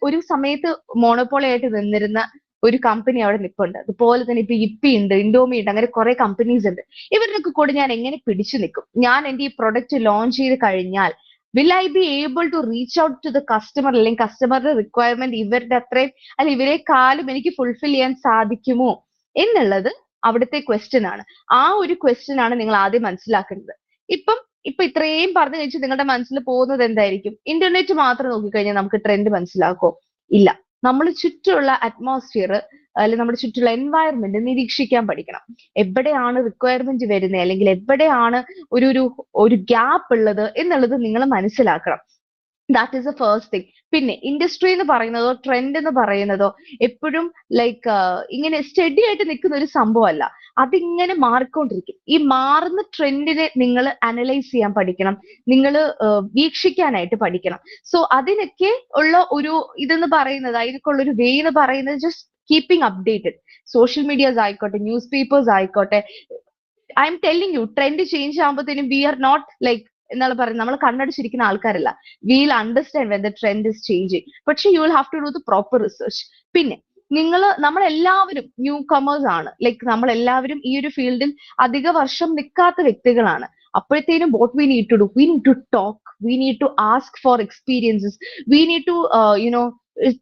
ഒരു സമയത്ത് മോണോപോളി ആയിട്ട് നിന്നിരുന്ന ഒരു കമ്പനി അവിടെ നിൽപ്പുണ്ട്. അതുപോലെ തന്നെ ഇപ്പൊ യിപ്പി ഉണ്ട്, ഇൻഡോമി ഉണ്ട്, അങ്ങനെ കുറെ കമ്പനീസ് ഉണ്ട്. ഇവരുടെയൊക്കെ കൂടെ ഞാൻ എങ്ങനെ പിടിച്ചു നിൽക്കും? ഞാൻ എന്റെ ഈ പ്രൊഡക്റ്റ് ലോഞ്ച് ചെയ്ത് കഴിഞ്ഞാൽ will I be able to reach out to the customer, അല്ലെങ്കിൽ കസ്റ്റമറുടെ റിക്വയർമെന്റ് ഇവരുടെ അത്രയും അല്ല ഇവരെക്കാളും എനിക്ക് ഫുൾഫിൽ ചെയ്യാൻ സാധിക്കുമോ എന്നുള്ളത് അവിടുത്തെ ക്വസ്റ്റ്യൻ ആണ്. ആ ഒരു ക്വസ്റ്റ്യൻ ആണ് നിങ്ങൾ ആദ്യം മനസ്സിലാക്കേണ്ടത്. ഇപ്പൊ ഇത്രയും പറഞ്ഞു കഴിച്ച് നിങ്ങളുടെ മനസ്സിൽ പോകുന്നത് എന്തായിരിക്കും? ഇന്റർനെറ്റ് മാത്രം നോക്കിക്കഴിഞ്ഞാൽ നമുക്ക് ട്രെൻഡ് മനസ്സിലാക്കോ? ഇല്ല. നമ്മൾ ചുറ്റുമുള്ള അറ്റ്മോസ്ഫിയർ അല്ലെങ്കിൽ നമ്മുടെ ചുറ്റുള്ള എൻവയറമെന്റ് നിരീക്ഷിക്കാൻ പഠിക്കണം. എവിടെയാണ് റിക്വയർമെന്റ് വരുന്നത്, അല്ലെങ്കിൽ എവിടെയാണ് ഒരു ഗ്യാപ്പ് ഉള്ളത് എന്നുള്ളത് നിങ്ങൾ മനസ്സിലാക്കണം. That is the first thing. പിന്നെ ഇൻഡസ്ട്രി എന്ന് പറയുന്നതോ ട്രെൻഡ് എന്ന് പറയുന്നതോ എപ്പോഴും ലൈക്ക് ഇങ്ങനെ സ്റ്റഡി ആയിട്ട് നിൽക്കുന്ന ഒരു സംഭവമല്ല. അതിങ്ങനെ മാറിക്കൊണ്ടിരിക്കും. ഈ മാറുന്ന ട്രെൻഡിനെ നിങ്ങൾ അനലൈസ് ചെയ്യാൻ പഠിക്കണം, നിങ്ങൾ വീക്ഷിക്കാനായിട്ട് പഠിക്കണം. സോ അതിനൊക്കെ ഉള്ള ഒരു ഇതെന്ന് പറയുന്നത്, അതിനൊക്കെയുള്ള ഒരു വേ എന്ന് പറയുന്നത് just keeping updated. Social medias ആയിക്കോട്ടെ, ന്യൂസ് പേപ്പേഴ്സ് ആയിക്കോട്ടെ. I'm telling you, trend change ആകുമ്പോഴത്തേനും വി ആർ നോട്ട് ലൈക്ക് എന്താണ് പറയുന്നത്, നമ്മൾ കണ്ണടിച്ചിരിക്കുന്ന ആൾക്കാരല്ല. Will understand when the trend is changing. പക്ഷെ you will have to do the proper research. പിന്നെ നമ്മളെല്ലാവരും ന്യൂ കമേഴ്സ് ആണ്. ലൈക്ക് നമ്മളെല്ലാവരും ഈ ഒരു ഫീൽഡിൽ അധിക വർഷം നിൽക്കാത്ത വ്യക്തികളാണ്. അപ്പോഴത്തേനും what we need to do, we need to talk, we need to ask for experiences, we need to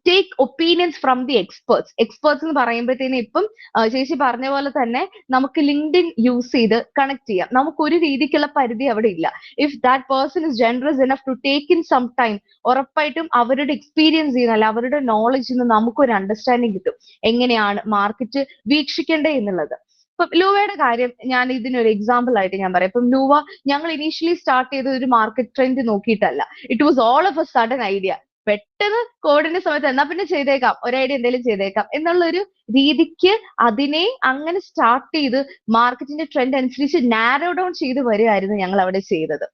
take opinions from the experts എന്ന് പറയുമ്പോഴത്തേനും ഇപ്പം ചേച്ചി പറഞ്ഞ പോലെ തന്നെ നമുക്ക് ലിങ്ക്ഡിൻ യൂസ് ചെയ്ത് കണക്ട് ചെയ്യാം. നമുക്കൊരു രീതിക്കുള്ള പരിധി അവിടെ ഇല്ല. If that person is generous enough to take in some time, ഉറപ്പായിട്ടും അവരുടെ എക്സ്പീരിയൻസ് ചെയ്യുന്ന അല്ല അവരുടെ നോളജിൽ നിന്ന് നമുക്കൊരു അണ്ടർസ്റ്റാൻഡിങ് കിട്ടും എങ്ങനെയാണ് മാർക്കറ്റ് വീക്ഷിക്കേണ്ടത് എന്നുള്ളത്. ഇപ്പം ലൂവയുടെ കാര്യം ഞാൻ ഇതിനൊരു എക്സാമ്പിൾ ആയിട്ട് ഞാൻ പറയാം. ഇപ്പം ലൂവ ഞങ്ങൾ ഇനീഷ്യലി സ്റ്റാർട്ട് ചെയ്ത ഒരു മാർക്കറ്റ് ട്രെൻഡ് നോക്കിയിട്ടല്ല. It was all of a sudden idea. പെട്ടെന്ന് കോവിഡിന്റെ സമയത്ത് എന്നാ പിന്നെ ചെയ്തേക്കാം, ഒരു ഐഡിയ എന്തെങ്കിലും ചെയ്തേക്കാം എന്നുള്ളൊരു രീതിക്ക് അതിനെ അങ്ങനെ സ്റ്റാർട്ട് ചെയ്ത് മാർക്കറ്റിന്റെ ട്രെൻഡ് അനുസരിച്ച് നാരോ ഡൗൺ ചെയ്ത് വരികയായിരുന്നു ഞങ്ങൾ അവിടെ ചെയ്തത്.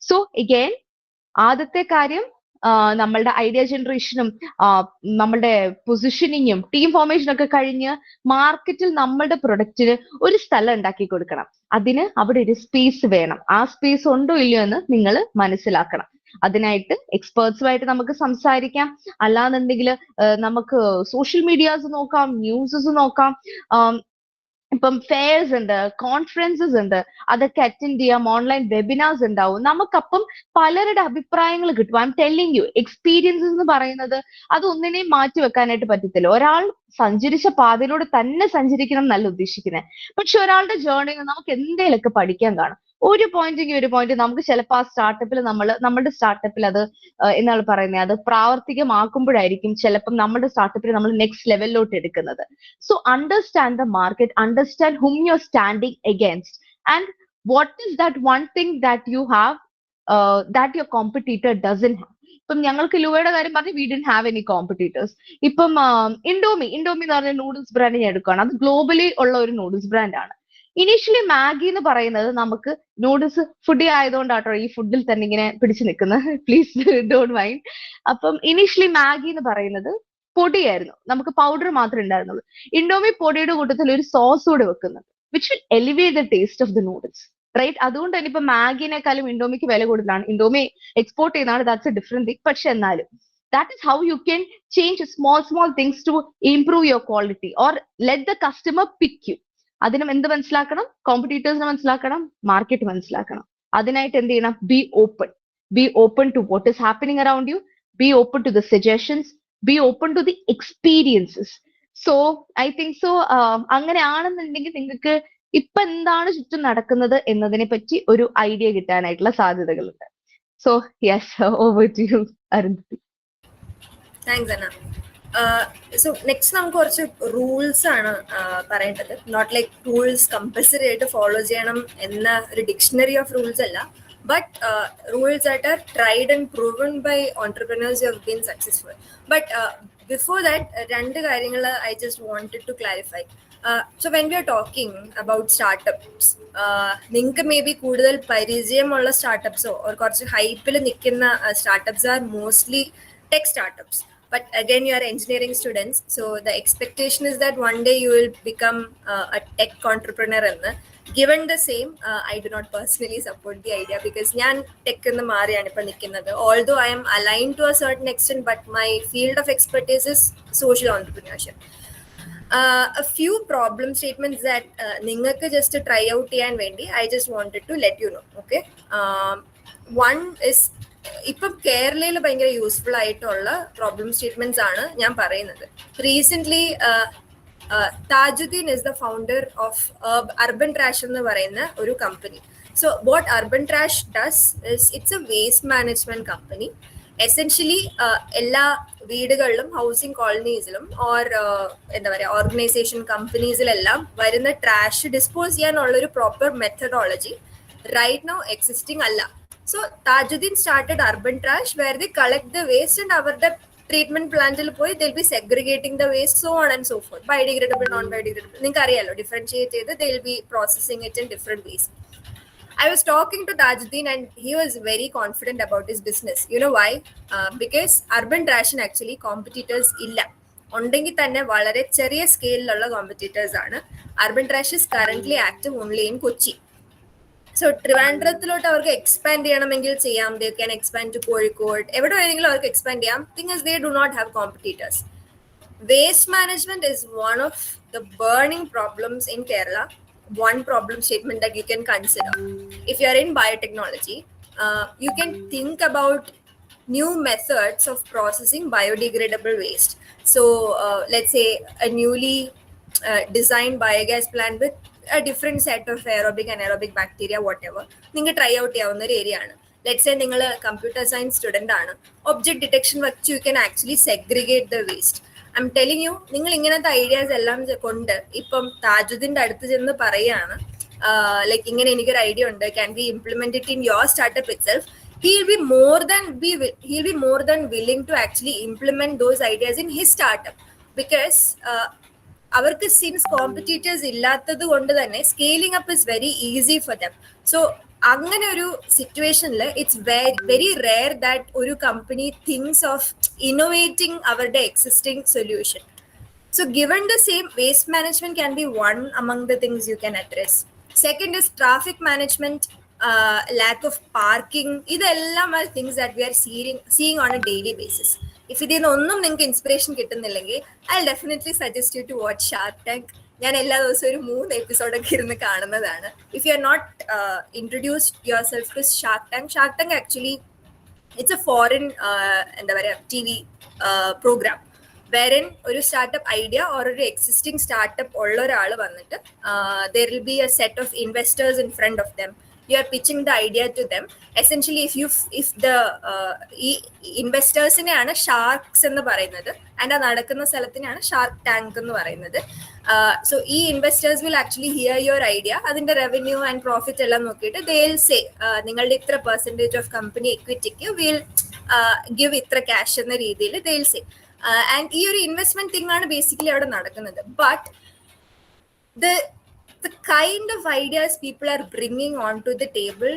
സോ എഗെയിൻ ആദ്യത്തെ കാര്യം നമ്മളുടെ ഐഡിയ ജനറേഷനും നമ്മളുടെ പൊസിഷനിങ്ങും ടീം ഫോർമേഷനും ഒക്കെ കഴിഞ്ഞ് മാർക്കറ്റിൽ നമ്മളുടെ പ്രൊഡക്റ്റിന് ഒരു സ്ഥലം ഉണ്ടാക്കി കൊടുക്കണം. അതിന് അവിടെ ഒരു സ്പേസ് വേണം. ആ സ്പേസ് ഉണ്ടോ ഇല്ലയോ എന്ന് നിങ്ങൾ മനസ്സിലാക്കണം. അതിനായിട്ട് എക്സ്പേർട്സുമായിട്ട് നമുക്ക് സംസാരിക്കാം. അല്ലാന്നുണ്ടെങ്കിൽ നമുക്ക് സോഷ്യൽ മീഡിയാസ് നോക്കാം, ന്യൂസസ് നോക്കാം. ഇപ്പം ഫെയർസ് ഉണ്ട്, കോൺഫറൻസസ് ഉണ്ട്, അതൊക്കെ അറ്റൻഡ് ചെയ്യാം. ഓൺലൈൻ വെബിനാർസ് ഉണ്ടാവും. നമുക്കപ്പം പലരുടെ അഭിപ്രായങ്ങൾ കിട്ടും. I M telling U, experiences എന്ന് പറയുന്നത് അതൊന്നിനെയും മാറ്റി വെക്കാനായിട്ട് പറ്റത്തില്ല. ഒരാൾ സഞ്ചരിച്ച പാതയിലൂടെ തന്നെ സഞ്ചരിക്കണം എന്നല്ല ഉദ്ദേശിക്കുന്നത്. പക്ഷെ ഒരാളുടെ ജേർണിയിൽ നമുക്ക് എന്തെങ്കിലുമൊക്കെ പഠിക്കാൻ കാണും. ഒരു പോയിന്റ് നമുക്ക് ചിലപ്പോൾ ആ സ്റ്റാർട്ടപ്പിൽ നമ്മുടെ സ്റ്റാർട്ടപ്പിൽ അത് എന്താണ് പറയുന്നത്, അത് പ്രാവർത്തികമാക്കുമ്പോഴായിരിക്കും ചിലപ്പം നമ്മുടെ സ്റ്റാർട്ടപ്പിൽ നമ്മൾ നെക്സ്റ്റ് ലെവലിലോട്ട് എടുക്കുന്നത്. So understand the market, understand whom you're standing against, and what is that one thing that you have that your competitor doesn't have. ഇപ്പം ഞങ്ങൾക്ക് ലൂവയുടെ കാര്യം പറഞ്ഞ് we didn't have any competitors. ഇപ്പം ഇൻഡോമി എന്ന് പറഞ്ഞ നൂഡിൽസ് ബ്രാൻഡ് ഞാൻ എടുക്കുകയാണ്. അത് ഗ്ലോബലി ഉള്ള ഒരു നൂഡിൽസ് ബ്രാൻഡ് ആണ്. ഇനീഷ്യലി മാഗി എന്ന് പറയുന്നത് നമുക്ക് നൂഡിൽസ് ഫുഡി ആയതുകൊണ്ടാട്ടോ ഈ ഫുഡിൽ തന്നെ ഇങ്ങനെ പിടിച്ചു നിൽക്കുന്നത്, പ്ലീസ് ഡോണ്ട് മൈൻഡ്. അപ്പം ഇനീഷ്യലി മാഗി എന്ന് പറയുന്നത് പൊടിയായിരുന്നു, നമുക്ക് പൗഡർ മാത്രമേ ഉണ്ടായിരുന്നുള്ളൂ. ഇൻഡോമി പൊടിയുടെ കൂട്ടത്തിൽ ഒരു സോസ് കൂടെ വെക്കുന്നത്, which will elevate the taste of the noodles, right? അതുകൊണ്ട് തന്നെ ഇപ്പൊ മാഗിനേക്കാളും ഇൻഡോമിക്ക് വില കൂടുതലാണ്. ഇൻഡോമി എക്സ്പോർട്ട് ചെയ്യുന്നതാണ്, ദാറ്റ്സ് എ ഡിഫറെന്റ് തിങ്. പക്ഷെ എന്നാലും That is how you can change small things to improve your quality or let the customer pick you. അതിനും എന്ത് മനസ്സിലാക്കണം? കോമ്പറ്റീറ്റേഴ്സിനെ മനസ്സിലാക്കണം, മാർക്കറ്റ് മനസ്സിലാക്കണം. അതിനായിട്ട് എന്ത് ചെയ്യണം? Be open to what is happening around you, be open to the suggestions, be open to the experiences. So I think so അങ്ങനെയാണെന്നുണ്ടെങ്കിൽ നിങ്ങൾക്ക് ഇപ്പൊ എന്താണ് ചുറ്റും നടക്കുന്നത് എന്നതിനെ പറ്റി ഒരു ഐഡിയ കിട്ടാനായിട്ടുള്ള സാധ്യതകളുണ്ട്. So yes, over to you Arundhati. Thanks Anna. So next നമുക്ക് കുറച്ച് റൂൾസ് ആണ് പറയേണ്ടത്. നോട്ട് ലൈക്ക് റൂൾസ് കമ്പൽസറി ആയിട്ട് ഫോളോ ചെയ്യണം എന്ന ഒരു ഡിക്ഷണറി ഓഫ് റൂൾസ് അല്ല, ബട്ട് റൂൾസ് ആയിട്ട് are tried and proven by entrepreneurs who have been successful. But before that രണ്ട് കാര്യങ്ങൾ I just wanted to clarify. So when we are talking about startups, നിങ്ങൾക്ക് maybe കൂടുതൽ പരിചയമുള്ള സ്റ്റാർട്ടപ്സോ or കുറച്ച് ഹൈപ്പിൽ നിൽക്കുന്ന startups R mostly tech startups. But again, you are engineering students, so the expectation is that one day you will become a tech entrepreneur. Given the same, I do not personally support the idea because ഞാൻ tech എന്ന് മാറിയാണ് ഇപ്പോൾ നിൽക്കുന്നത്. Although I am aligned to a certain extent, but my field of expertise is social entrepreneurship. A few problem statements that നിങ്ങൾക്ക് just try out ചെയ്യാൻ വേണ്ടി I just wanted to let you know. Okay, one is ഇപ്പം കേരളയിൽ ഭയങ്കര useful ആയിട്ടുള്ള problem statements ആണ് ഞാൻ പറയുന്നത്. Recent Tajuddin is the founder of urban trash എന്ന് പറയുന്ന ഒരു company. So what urban trash does is it's a waste management company. Essentially എല്ലാ വീടുകളിലും ഹൗസിംഗ് കോളനീസിലും ഓർ എന്താ പറയുക ഓർഗനൈസേഷൻ കമ്പനീസിലെല്ലാം വരുന്ന ട്രാഷ് ഡിസ്പോസ് ചെയ്യാനുള്ള ഒരു proper methodology right now existing അല്ല. So Tajuddin started urban trash where they collect the waste and അവരുടെ treatment പ്ലാന്റിൽ പോയി they'll be segregating the waste, so on and so forth, biodegradable, non-biodegradable. നിങ്ങൾക്ക് അറിയാലോ, differentiate ചെയ്ത് they'll be processing it in different ways. I was talking to Tajuddin and he was very confident about his business. You know why? Because urban trash actually competitors ഇല്ല. ഉണ്ടെങ്കിൽ തന്നെ വളരെ ചെറിയ സ്കെയിലുള്ള competitors ആണ്. urban trash is currently active only in Kochi. So ട്രിവാൻഡ്രത്തിലോട്ട് അവർക്ക് expand ചെയ്യണമെങ്കിൽ ചെയ്യാം. They can expand to Kozhikode, എവിടെ വേണമെങ്കിലും അവർക്ക് എക്സ്പാൻഡ് ചെയ്യാം. Thing is they do not have competitors. Waste management is one of the burning problems in Kerala. One problem statement that you can consider if you are in biotechnology, you can think about new methods of processing biodegradable waste. So let's say a newly designed biogas plant with a different set of aerobic and anaerobic bacteria, whatever, നിങ്ങൾക്ക് try out ചെയ്യാവുന്ന ഒരു area ആണ്. Let's say നിങ്ങൾ computer science student ആണ്. Object detection വെച്ച് U can actually segregate the waste. I M telling U, നിങ്ങൾ ഇങ്ങനത്തെ ideas എല്ലാം കൊണ്ട് ഇപ്പം താജുദ്ദീൻ്റെ അടുത്ത് ചെന്ന് പറയുകയാണ് ലൈക്ക് ഇങ്ങനെ എനിക്കൊരു ഐഡിയ ഉണ്ട്, can be implement it in your startup itself. He'll be more than willing to actually implement those ideas in his startup because അവർക്ക് സിൻസ് കോമ്പറ്റീറ്റേഴ്സ് ഇല്ലാത്തത് കൊണ്ട് തന്നെ scaling up is very easy for them. So അങ്ങനെ ഒരു സിറ്റുവേഷനിൽ it's very rare that ഒരു company things of innovating അവരുടെ existing solution. So given the same, waste management can be one among the things you can address. Second is traffic management, lack of parking. ഇതെല്ലാം are things that we are seeing on a daily basis. If ഇതിൽ നിന്നൊന്നും നിങ്ങൾക്ക് inspiration കിട്ടുന്നില്ലെങ്കിൽ I definitely suggest you to watch Shark Tank. ഞാൻ എല്ലാ ദിവസവും ഒരു 3 എപ്പിസോഡൊക്കെ ഇരുന്ന് കാണുന്നതാണ്. If you are not introduced yourself to Shark Tank actually it's a foreign എന്താ പറയുക TV പ്രോഗ്രാം wherein ഒരു സ്റ്റാർട്ടപ്പ് ഐഡിയ ഓർ ഒരു എക്സിസ്റ്റിംഗ് സ്റ്റാർട്ടപ്പ് ഉള്ള ഒരാൾ വന്നിട്ട് there will be a set of investors in front of them. You are pitching the idea to them. Essentially, if the investors-നെയാണ് sharks എന്ന് പറയുന്നത് ആൻഡ് ആ നടക്കുന്ന സ്ഥലത്തിനാണ് ഷാർക്ക് ടാങ്ക് എന്ന് പറയുന്നത്. സോ ഈ investors will actually hear your idea, അതിന്റെ revenue and profit എല്ലാം നോക്കിയിട്ട് ദേ വിൽ സേ നിങ്ങളുടെ ഇത്ര പെർസെൻറ്റേജ് ഓഫ് കമ്പനി എക്വിറ്റിക്ക് വിൽ ഗിവ് ഇത്ര ക്യാഷ് എന്ന രീതിയിൽ ദേ വിൽ സേ. ആൻഡ് ഈ ഒരു ഇൻവെസ്റ്റ്മെന്റ് തിങ് ആണ് ബേസിക്കലി അവിടെ നടക്കുന്നത്. But the kind of ideas people are bringing onto the table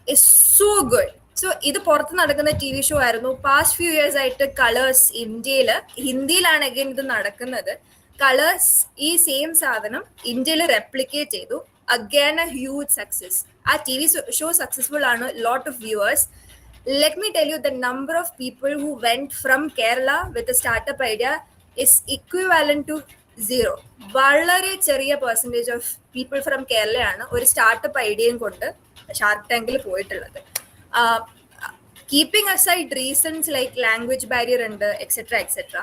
is so good. So ഇത് പുറത്ത് നടക്കുന്ന TV ഷോ ആയിരുന്നു. പാസ്റ്റ് ഫ്യൂ ഇയേഴ്സ് ആയിട്ട് കളേഴ്സ് ഇന്ത്യയിൽ, ഹിന്ദിയിലാണ് അഗൈൻ ഇത് നടക്കുന്നത്. കളേഴ്സ് ഈ സെയിം സാധനം ഇന്ത്യയിൽ റെപ്ലിക്കേറ്റ് ചെയ്തു. Again A huge success. ആ TV ഷോ സക്സസ്ഫുൾ ആണ്, lot of viewers. let me tell you, the number of people who went from Kerala with a startup idea is equivalent to 0. വളരെ ചെറിയ percentage of people from കേരളയാണ് ഒരു startup ഐഡിയയും കൊണ്ട് shark ടാങ്കിൽ പോയിട്ടുള്ളത്. Keeping aside reasons like language barrier ഉണ്ട്, etcetera,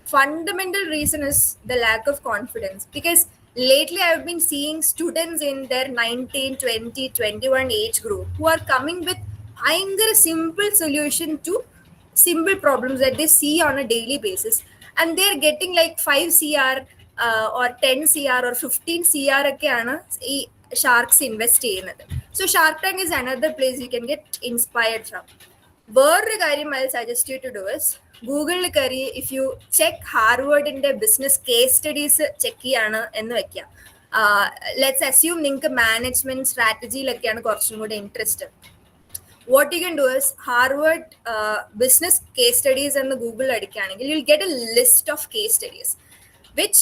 fundamental reason is the lack of confidence, because lately I've been seeing students in their 19, 20, 21 age group who are coming with a simple solution to simple problems that they see on a daily basis, and they're getting like 5 CR or 10 CR or 15 CR ഒക്കെയാണ് ഈ sharks invest ചെയ്യുന്നത്. So shark tank is another place you can get inspired from. വേറൊരു കാര്യം I suggest you to do is ഗൂഗിളിൽ കയറി if you check ഹാർവേഡിന്റെ business case studies check ചെയ്യാണ് എന്ന് വെക്കാം. ലെറ്റ്സ് അസ്യൂം നിങ്ങൾക്ക് മാനേജ്മെന്റ് സ്ട്രാറ്റജിയിലൊക്കെയാണ് കുറച്ചും കൂടെ interest. what you can do is Harvard business case studies and the Google അടിക്കുകയാണെങ്കിൽ you'll get a list of case studies which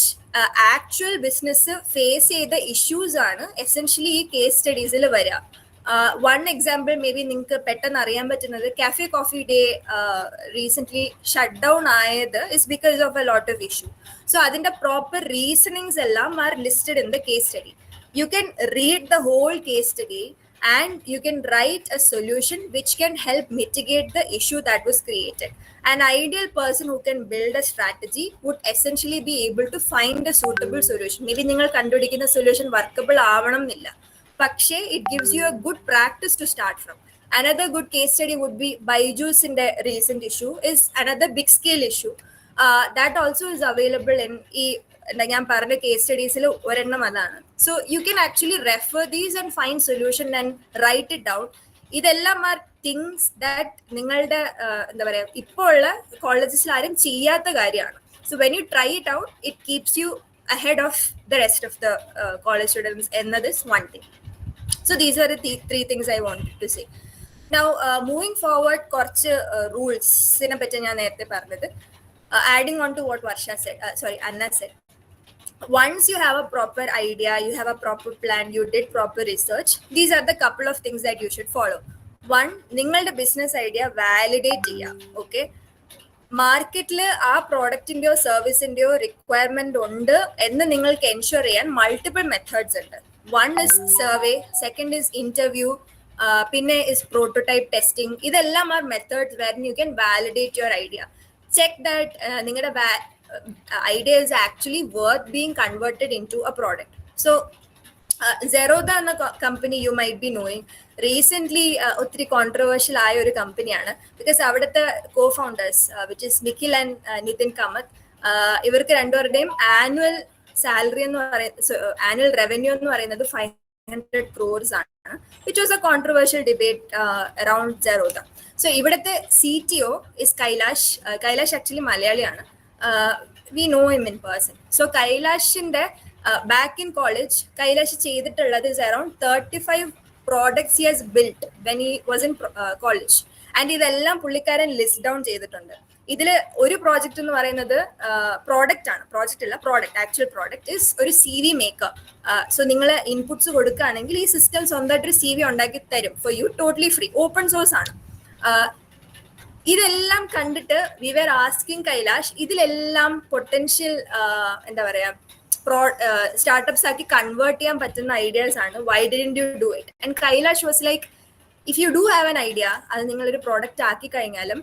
actual business face ചെയ്ത issues ആണ് essentially ഈ case studiesൽ വരിക. One example maybe നിങ്ങൾക്ക് പെട്ടെന്ന് അറിയാൻ പറ്റുന്നത് cafe coffee day recently shut down ആയത് is because of a lot of issue. So അതിന്റെ proper reasonings എല്ലാം are listed in the case study. You can read the whole case study and you can write a solution which can help mitigate the issue that was created. An ideal person who can build a strategy would essentially be able to find a suitable solution. Maybe നിങ്ങൾ കണ്ടുപിടിക്കുന്ന solution workable ആവണം എന്നില്ല, പക്ഷേ it gives you a good practice to start from. Another good case study would be Byju's in the recent issue is another big scale issue that also is available in ഞാൻ പറഞ്ഞ case സ്റ്റഡീസിൽ ഒരെണ്ണം അതാണ്. So you can actually refer these and find solution and write it down. ഇതെല്ലാം are things that നിങ്ങളുടെ എന്താ പറയുക ഇപ്പോൾ ഉള്ള കോളേജസിൽ ആരും ചെയ്യാത്ത കാര്യമാണ്. So when you try it out it keeps you ahead of the rest of the college students എന്നത് is one thing. So these are the three things I wanted to say. Now moving forward, കുറച്ച് റൂൾസിനെ പറ്റി ഞാൻ നേരത്തെ പറഞ്ഞത്, adding on to what Anna said. Once you have a proper idea, you have a proper plan, you did proper research, these are the couple of things that you should follow. One, നിങ്ങളുടെ business idea validate ചെയ്യാം. Okay, മാർക്കറ്റിൽ ആ പ്രോഡക്റ്റിന്റെയോ സർവീസിന്റെയോ requirement ഉണ്ട് എന്ന് നിങ്ങൾക്ക് ensure ചെയ്യാൻ multiple methods ഉണ്ട്. One is survey, second is interview, പിന്നെ ഇസ് പ്രോട്ടോടൈപ്പ് ടെസ്റ്റിംഗ്. ഇതെല്ലാം are methods where you can validate your idea. Check that നിങ്ങളുടെ idea is actually worth being converted into a product. So Zerodha എന്ന company you might be knowing, recently ഒത്തിരി controversial ആയ ഒരു കമ്പനിയാണ്. Because അവിടുത്തെ co-founders which is Nikhil and Nithin Kamath, ഇവർക്ക് രണ്ടുപേരുടെയും annual salary എന്ന് പറയുന്നത്, ആനുവൽ റവന്യൂ എന്ന് പറയുന്നത് 500 crores ആണ്, which was a controversial debate around Zerodha. So ഇവിടുത്തെ CTO is കൈലാഷ് actually മലയാളിയാണ്. We know him in person. So Kailashinde back in college, Kailash ചെയ്തിട്ടുള്ളത് is around 35 products he has built when he was in college. And ഇതെല്ലാം പുള്ളിക്കാരൻ list down ചെയ്തിട്ടുണ്ട്. ഇതിൽ ഒരു project എന്ന് പറയുന്നത് പ്രോഡക്റ്റ് ആണ്, പ്രോജക്റ്റ് അല്ല, പ്രോഡക്റ്റ്, ആക്ച്വൽ പ്രോഡക്റ്റ് ഇസ് ഒരു CV മേക്കർ. സോ നിങ്ങൾ ഇൻപുട്സ് കൊടുക്കുകയാണെങ്കിൽ ഈ സിസ്റ്റം സ്വന്തമായിട്ടൊരു CV ഉണ്ടാക്കി തരും for you, totally free, open source ആണ്. ഇതെല്ലാം കണ്ടിട്ട് വി വെർ ആസ്കിങ് കൈലാഷ്, ഇതിലെല്ലാം പൊട്ടൻഷ്യൽ എന്താ പറയാ സ്റ്റാർട്ടപ്സ് ആക്കി കൺവേർട്ട് ചെയ്യാൻ പറ്റുന്ന ഐഡിയാസ് ആണ്. Why didn't you do it? And Kailash was like, if you do have an idea, അത് നിങ്ങളൊരു പ്രോഡക്റ്റ് ആക്കി കഴിഞ്ഞാലും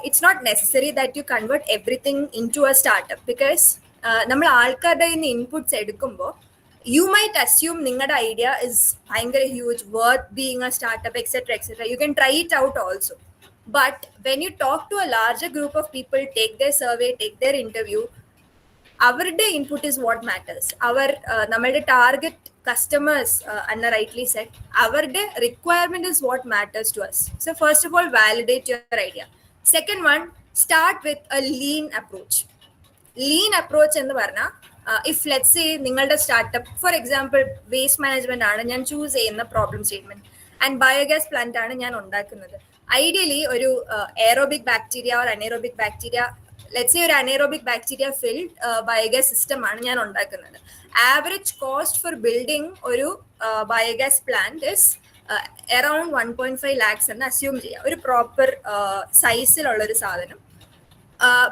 it's not necessary that you convert everything into a startup. Because നമ്മൾ ആൾക്കാരുടെ കയ്യിൽ നിന്ന് ഇൻപുട്സ് എടുക്കുമ്പോൾ you might assume നിങ്ങളുടെ ഐഡിയ ഇസ് ഭയങ്കര huge, worth being A startup, etcetera etcetera. You can try it out also. But when you talk to a larger group of people, take their survey, take their interview, അവരുടെ input is what matters. നമ്മളുടെ target customers, Anna rightly said, അവരുടെ requirement is what matters to us. So first of all, validate your idea. Second one, start with a lean approach. Lean approach എന്ന് പറഞ്ഞാൽ, if let's say നിങ്ങളുടെ startup for example waste management ആണ് ഞാൻ choose ചെയ്യുന്ന problem statement, and biogas plant ആണ് ഞാൻ ഉണ്ടാക്കുന്നത്. Ideally ഒരു aerobic bacteria or anaerobic bacteria, let's say ഒരു anaerobic bacteria filled biogas system ആണ് ഞാൻ ഉണ്ടാക്കുന്നത്. ആവറേജ് കോസ്റ്റ് ഫോർ ബിൽഡിംഗ് ഒരു biogas plant is around 1.5 lakhs എന്ന് അസ്യൂം ചെയ്യാം, ഒരു പ്രോപ്പർ സൈസിലുള്ളൊരു സാധനം.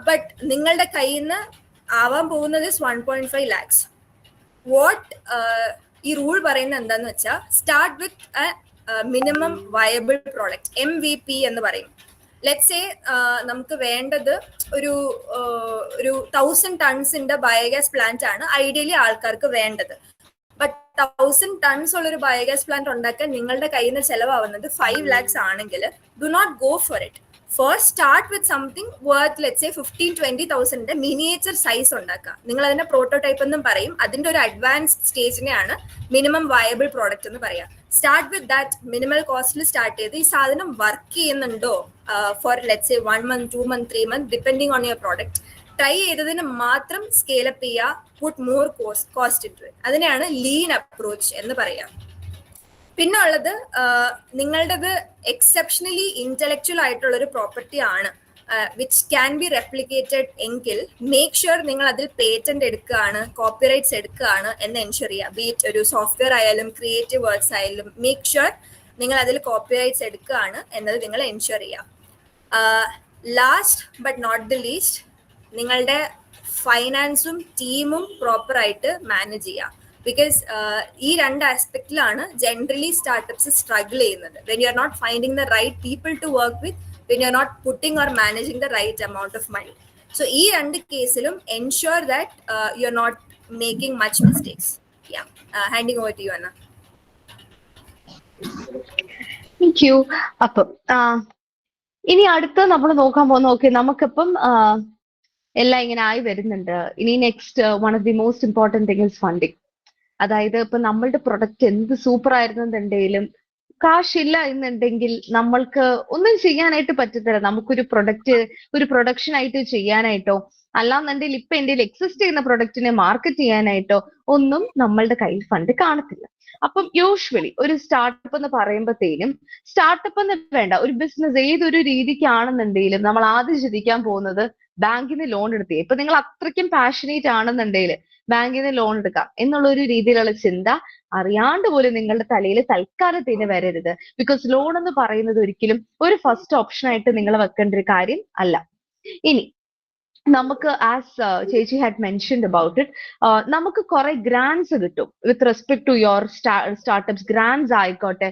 ബട്ട് നിങ്ങളുടെ കയ്യിൽ നിന്ന് ആവാൻ പോകുന്നത് 1.5 lakhs. വാട്ട് ഈ റൂൾ പറയുന്നത് എന്താന്ന് വെച്ചാൽ, start with minimum viable product, MVP എന്ന് പറയും. ലെറ്റ്സ് സേ നമുക്ക് വേണ്ടത് ഒരു 1000 tons ബയോഗ്യാസ് പ്ലാന്റ് ആണ് ഐഡിയലി ആൾക്കാർക്ക് വേണ്ടത്. ബട്ട് 1000 tons ഉള്ളൊരു ബയോഗ്യാസ് പ്ലാന്റ് ഉണ്ടാക്കാൻ നിങ്ങളുടെ കയ്യിൽ നിന്ന് ചെലവാകുന്നത് 5 lakhs ആണെങ്കിൽ, do not go for it. First start with something worth let's say 15,000-20,000 miniature size ഉണ്ടാക്കുക. നിങ്ങൾ അതിനെ പ്രോട്ടോടൈപ്പ് എന്നും പറയും. അതിന്റെ ഒരു അഡ്വാൻസ്ഡ് സ്റ്റേജിനെയാണ് മിനിമം വയബിൾ പ്രോഡക്റ്റ് എന്ന് പറയാം. സ്റ്റാർട്ട് വിത്ത് ദാറ്റ് മിനിമൽ കോസ്റ്റിൽ സ്റ്റാർട്ട് ചെയ്ത് ഈ സാധനം വർക്ക് ചെയ്യുന്നുണ്ടോ for let's say 1 month, 2 months, 3 months depending on your product. Try ചെയ്തതിന് മാത്രം സ്കെയിലപ്പ് ചെയ്യുക, put more cost into it. അതിനെയാണ് ലീൻ അപ്രോച്ച് എന്ന് പറയാം. പിന്നെ ഉള്ളത്, നിങ്ങളുടേത് എക്സെപ്ഷണലി ഇന്റലക്ച്വൽ ആയിട്ടുള്ള ഒരു പ്രോപ്പർട്ടി ആണ് വിച്ച് ക്യാൻ ബി റെപ്ലിക്കേറ്റഡ് എങ്കിൽ മേക്ക് ഷുവർ നിങ്ങൾ അതിൽ പേറ്റന്റ് എടുക്കുകയാണ്, കോപ്പിറൈറ്റ്സ് എടുക്കുകയാണ് എന്ന് എൻഷുർ ചെയ്യുക. ബീറ്റ് ഒരു സോഫ്റ്റ്വെയർ ആയാലും ക്രിയേറ്റീവ് വർക്ക്സ് ആയാലും മേക്ക് ഷുവർ നിങ്ങൾ അതിൽ കോപ്പിറൈറ്റ്സ് എടുക്കുകയാണ് എന്നത് നിങ്ങൾ എൻഷുർ ചെയ്യുക. Last but not the least, നിങ്ങളുടെ ഫൈനാൻസും ടീമും പ്രോപ്പറായിട്ട് മാനേജ് ചെയ്യുക. ബിക്കോസ് ഈ രണ്ട് ആസ്പെക്റ്റിലാണ് ജനറലി സ്റ്റാർട്ടപ്സ് സ്ട്രഗിൾ ചെയ്യുന്നത്. When you are not finding the right people to work with, when you are not putting or managing the right amount of money. So ഈ രണ്ട് കേസിലും ensure that you are not making much mistakes. Handing over to you, Anna. Thank you. അപ്പം ഇനി അടുത്ത് നമ്മൾ നോക്കാൻ പോകുന്ന, okay നമുക്കിപ്പം എല്ലാം ഇങ്ങനെ ആയി വരുന്നുണ്ട്. ഇനി next one of the most important thing is funding. അതായത് ഇപ്പൊ നമ്മളുടെ പ്രൊഡക്റ്റ് എന്ത് സൂപ്പർ ആയിരുന്നെന്നുണ്ടെങ്കിലും കാശില്ല എന്നുണ്ടെങ്കിൽ നമ്മൾക്ക് ഒന്നും ചെയ്യാനായിട്ട് പറ്റത്തില്ല. നമുക്കൊരു പ്രൊഡക്റ്റ് ഒരു പ്രൊഡക്ഷൻ ആയിട്ട് ചെയ്യാനായിട്ടോ അല്ലാന്നുണ്ടെങ്കിൽ ഇപ്പൊ എൻ്റെ എക്സിസ്റ്റ് ചെയ്യുന്ന പ്രൊഡക്റ്റിനെ മാർക്കറ്റ് ചെയ്യാനായിട്ടോ ഒന്നും നമ്മളുടെ കയ്യിൽ ഫണ്ട് കാണത്തില്ല. അപ്പം യൂഷ്വലി ഒരു സ്റ്റാർട്ടപ്പ് എന്ന് പറയുമ്പോഴത്തേനും, സ്റ്റാർട്ടപ്പ് എന്ന് വേണ്ട, ഒരു ബിസിനസ് ഏതൊരു രീതിക്കാണെന്നുണ്ടെങ്കിലും നമ്മൾ ആദ്യം ചിന്തിക്കാൻ പോകുന്നത് ബാങ്കിൽ നിന്ന് ലോൺ എടുത്തേ. ഇപ്പൊ നിങ്ങൾ അത്രയ്ക്കും പാഷനേറ്റ് ആണെന്നുണ്ടെങ്കിൽ ബാങ്കിൽ നിന്ന് ലോൺ എടുക്കാം എന്നുള്ള ഒരു രീതിയിലുള്ള ചിന്ത അറിയാണ്ട് പോലും നിങ്ങളുടെ തലയിൽ തൽക്കാലത്തിന് വരരുത്. ബിക്കോസ് ലോൺ എന്ന് പറയുന്നത് ഒരിക്കലും ഒരു ഫസ്റ്റ് ഓപ്ഷൻ ആയിട്ട് നിങ്ങൾ വെക്കേണ്ട ഒരു കാര്യം അല്ല. ഇനി നമുക്ക് ആസ് ചേച്ചി ഹാഡ് മെൻഷൻഡ് അബൌട്ട് ഇറ്റ്, നമുക്ക് കുറെ ഗ്രാൻസ് കിട്ടും with respect to your startups. Grants ആയിക്കോട്ടെ,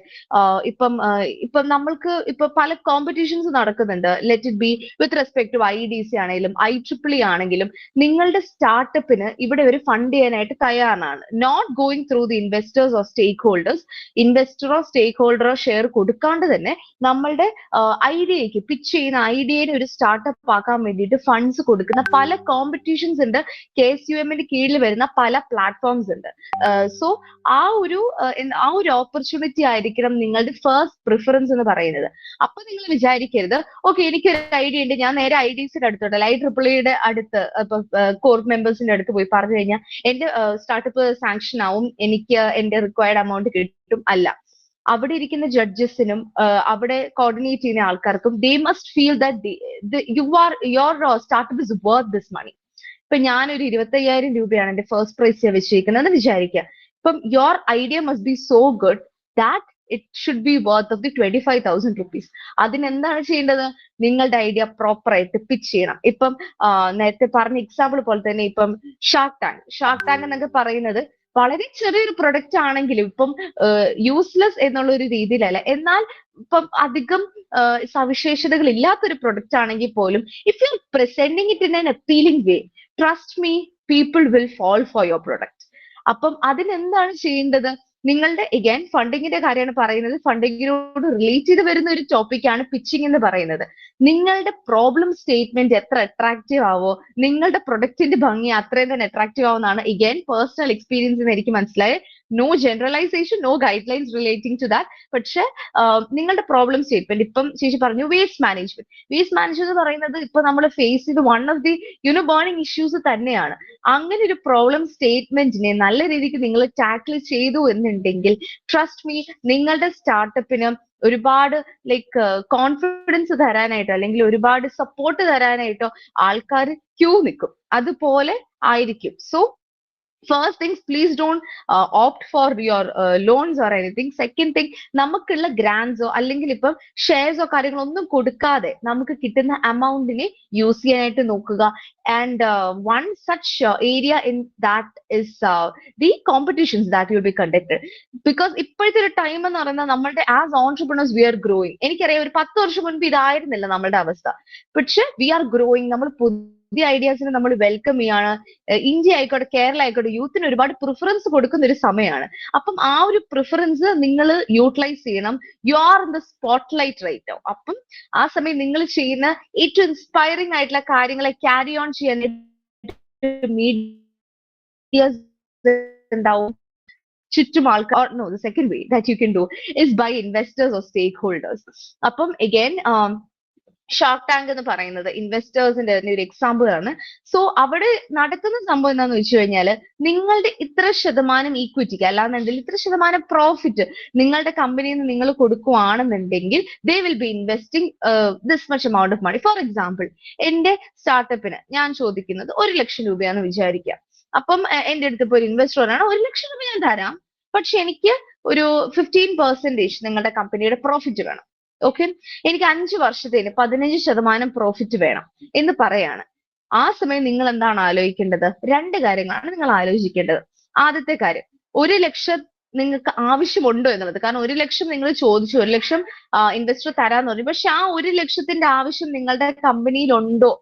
ഇപ്പം നമ്മൾക്ക് ഇപ്പൊ പല കോമ്പറ്റീഷൻസ് നടക്കുന്നുണ്ട്. Let it be with respect to IDC ആണെങ്കിലും IEEE ആണെങ്കിലും നിങ്ങളുടെ സ്റ്റാർട്ടപ്പിന് ഇവിടെ ഒരു ഫണ്ട് ചെയ്യാനായിട്ട് തയ്യാറാണ്. Not going through the investors or stakeholders. ഇൻവെസ്റ്ററോ സ്റ്റേക്ക് ഹോൾഡറോ ഷെയർ കൊടുക്കാണ്ട് തന്നെ നമ്മളുടെ ഐഡിയയ്ക്ക്, പിച്ച് ചെയ്യുന്ന ഐഡിയനെ ഒരു സ്റ്റാർട്ടപ്പ് ആക്കാൻ വേണ്ടിയിട്ട് ഫണ്ട്സ് കൊടുക്കുന്ന പല കോമ്പറ്റീഷൻസ് ഉണ്ട്. KSUM കീഴിൽ വരുന്ന പല പ്ലാറ്റ്ഫോംസ് ഉണ്ട്. സോ ആ ഒരു ഓപ്പർച്യൂണിറ്റി ആയിരിക്കണം നിങ്ങളുടെ ഫസ്റ്റ് പ്രിഫറൻസ് എന്ന് പറയുന്നത്. അപ്പൊ നിങ്ങൾ വിചാരിക്കരുത്, ഓക്കെ എനിക്കൊരു ഐഡിയ ഉണ്ട്, ഞാൻ നേരെ IDCയുടെ അടുത്തോട്ട്, IEEEയുടെ അടുത്ത്, ഇപ്പൊ കോർ മെമ്പേഴ്സിന്റെ അടുത്ത് പോയി പറഞ്ഞു കഴിഞ്ഞാൽ എന്റെ സ്റ്റാർട്ടപ്പ് സാങ്ഷൻ ആവും, എനിക്ക് എന്റെ റിക്വയർഡ് എമൗണ്ട് കിട്ടും. അല്ല, അവിടെ ഇരിക്കുന്ന ജഡ്ജസിനും അവിടെ കോർഡിനേറ്റ് ചെയ്യുന്ന ആൾക്കാർക്കും they must feel that your startup is worth this money. ഇപ്പൊ ഞാനൊരു 25,000 രൂപയാണ് എന്റെ ഫസ്റ്റ് പ്രൈസ് വെച്ചിരിക്കുന്നത് വിചാരിക്കുക. ഇപ്പം your idea must be so good that it should be worth of the 25,000 rupees. അതിനെന്താണ് ചെയ്യേണ്ടത്? നിങ്ങളുടെ ഐഡിയ പ്രോപ്പർ ആയിട്ട് പിച്ച് ചെയ്യണം. ഇപ്പം നേരത്തെ പറഞ്ഞ എക്സാമ്പിൾ പോലെ തന്നെ ഇപ്പം ഷാർക്ക് ടാങ്ക് എന്നൊക്കെ പറയുന്നത് വളരെ ചെറിയൊരു പ്രൊഡക്റ്റ് ആണെങ്കിലും ഇപ്പം യൂസ്ലെസ് എന്നുള്ള ഒരു രീതിയിലല്ല, എന്നാൽ ഇപ്പം അധികം സവിശേഷതകൾ ഇല്ലാത്തൊരു പ്രൊഡക്റ്റ് ആണെങ്കിൽ പോലും if you presenting it in an appealing way, trust me, people will fall for your product. അപ്പം അതിനെന്താണ് ചെയ്യേണ്ടത്? നിങ്ങളുടെ എഗൈൻ ഫണ്ടിങ്ങിന്റെ കാര്യമാണ് പറയുന്നത്. ഫണ്ടിങ്ങിനോട് റിലേറ്റ് ചെയ്ത് വരുന്ന ഒരു ടോപ്പിക്കാണ് പിച്ചിങ് എന്ന് പറയുന്നത്. നിങ്ങളുടെ പ്രോബ്ലം സ്റ്റേറ്റ്മെന്റ് എത്ര അട്രാക്റ്റീവ് ആവോ, നിങ്ങളുടെ പ്രൊഡക്റ്റിന്റെ ഭംഗി അത്രയും തന്നെ അട്രാക്റ്റീവ് ആവുന്നതാണ് എഗൈൻ പേഴ്സണൽ എക്സ്പീരിയൻസ് എന്ന് എനിക്ക് മനസ്സിലായത്. No generalisation, no guidelines relating to that. പക്ഷെ നിങ്ങളുടെ പ്രോബ്ലം സ്റ്റേറ്റ്മെന്റ്, ഇപ്പം ചേച്ചി പറഞ്ഞു വേസ്റ്റ് മാനേജ്മെന്റ് എന്ന് പറയുന്നത് ഇപ്പൊ നമ്മൾ ഫേസ് ചെയ്ത് one of the burning issues തന്നെയാണ്. അങ്ങനെ ഒരു പ്രോബ്ലം സ്റ്റേറ്റ്മെന്റിനെ നല്ല രീതിക്ക് നിങ്ങൾ ടാക്കിൾ ചെയ്തു എന്നുണ്ടെങ്കിൽ ട്രസ്റ്റ് മീ, നിങ്ങളുടെ സ്റ്റാർട്ടപ്പിന് ഒരുപാട് കോൺഫിഡൻസ് തരാനായിട്ടോ അല്ലെങ്കിൽ ഒരുപാട് സപ്പോർട്ട് തരാനായിട്ടോ ആൾക്കാർ ക്യൂ നിൽക്കും. അതുപോലെ ആയിരിക്കും. So First things, please don't opt for your loans or anything. Second thing, നമുക്കുള്ള ഗ്രാൻസോ അല്ലെങ്കിൽ ഇപ്പം ഷെയർസോ കാര്യങ്ങളോ ഒന്നും കൊടുക്കാതെ നമുക്ക് കിട്ടുന്ന അമൗണ്ടിനെ യൂസ് ചെയ്യാനായിട്ട് നോക്കുക. And one such area in that is the competitions that will be conducted. Because ഇപ്പോഴത്തെ ഒരു ടൈം എന്ന് പറയുന്നത് നമ്മളുടെ as entrepreneurs we are growing. എനിക്കറിയാം ഒരു 10 വർഷം മുൻപ് ഇതായിരുന്നില്ല നമ്മളുടെ അവസ്ഥ. പക്ഷെ വി ആർ ഗ്രോയിങ്. നമ്മൾ പുതിയ ഐഡിയാസിനെ നമ്മൾ വെൽക്കം ചെയ്യാണ്. ഇന്ത്യ ആയിക്കോട്ടെ, കേരള ആയിക്കോട്ടെ, യൂത്തിന് ഒരുപാട് പ്രിഫറൻസ് കൊടുക്കുന്ന ഒരു സമയമാണ്. അപ്പം ആ ഒരു പ്രിഫറൻസ് നിങ്ങൾ യൂട്ടിലൈസ് ചെയ്യണം. You are in the spotlight right now. അപ്പം ആ സമയം നിങ്ങൾ ചെയ്യുന്ന ഏറ്റവും ഇൻസ്പയറിംഗ് ആയിട്ടുള്ള കാര്യങ്ങളെ ക്യാരി ഓൺ ചെയ്യാനായിട്ട് മീഡിയാസ് ഉണ്ടാവും, ചുറ്റും ആൾക്കാർ. No, the second way that you can do is by investors or stakeholders. അപ്പം again ഷാർക്ക് ടാങ്ക് എന്ന് പറയുന്നത് ഇൻവെസ്റ്റേഴ്സിന്റെ ഒരു എക്സാമ്പിൾ ആണ്. സോ അവിടെ നടക്കുന്ന സംഭവം എന്താണെന്ന് വെച്ച് കഴിഞ്ഞാൽ, നിങ്ങളുടെ ഇത്ര ശതമാനം ഈക്വിറ്റിക്ക് അല്ലാന്നുണ്ടെങ്കിൽ ഇത്ര ശതമാനം പ്രോഫിറ്റ് നിങ്ങളുടെ കമ്പനിയിൽ നിന്ന് നിങ്ങൾ കൊടുക്കുകയാണെന്നുണ്ടെങ്കിൽ they will be investing this much amount of money. For example, എന്റെ സ്റ്റാർട്ടപ്പിന് ഞാൻ ചോദിക്കുന്നത് 1 ലക്ഷം രൂപയാണെന്ന് വിചാരിക്കാം. അപ്പം എന്റെ അടുത്ത് ഇപ്പോൾ ഒരു ഇൻവെസ്റ്റർ ആണ്, 1 ലക്ഷം രൂപ ഞാൻ തരാം, പക്ഷെ എനിക്ക് ഒരു 15% നിങ്ങളുടെ കമ്പനിയുടെ പ്രോഫിറ്റ് വേണം. ഓക്കെ, എനിക്ക് 5 വർഷത്തേന് 15% പ്രോഫിറ്റ് വേണം എന്ന് പറയാണ്. ആ സമയം നിങ്ങൾ എന്താണ് ആലോചിക്കേണ്ടത്? 2 കാര്യങ്ങളാണ് നിങ്ങൾ ആലോചിക്കേണ്ടത്. ആദ്യത്തെ കാര്യം, 1 ലക്ഷം നിങ്ങൾക്ക് ആവശ്യമുണ്ടോ എന്നുള്ളത്. കാരണം 1 ലക്ഷം നിങ്ങൾ ചോദിച്ചു, 1 ലക്ഷം ഇൻവെസ്റ്റർ തരാന്ന് പറഞ്ഞു, പക്ഷെ ആ 1 ലക്ഷത്തിന്റെ ആവശ്യം നിങ്ങളുടെ കമ്പനിയിലുണ്ടോ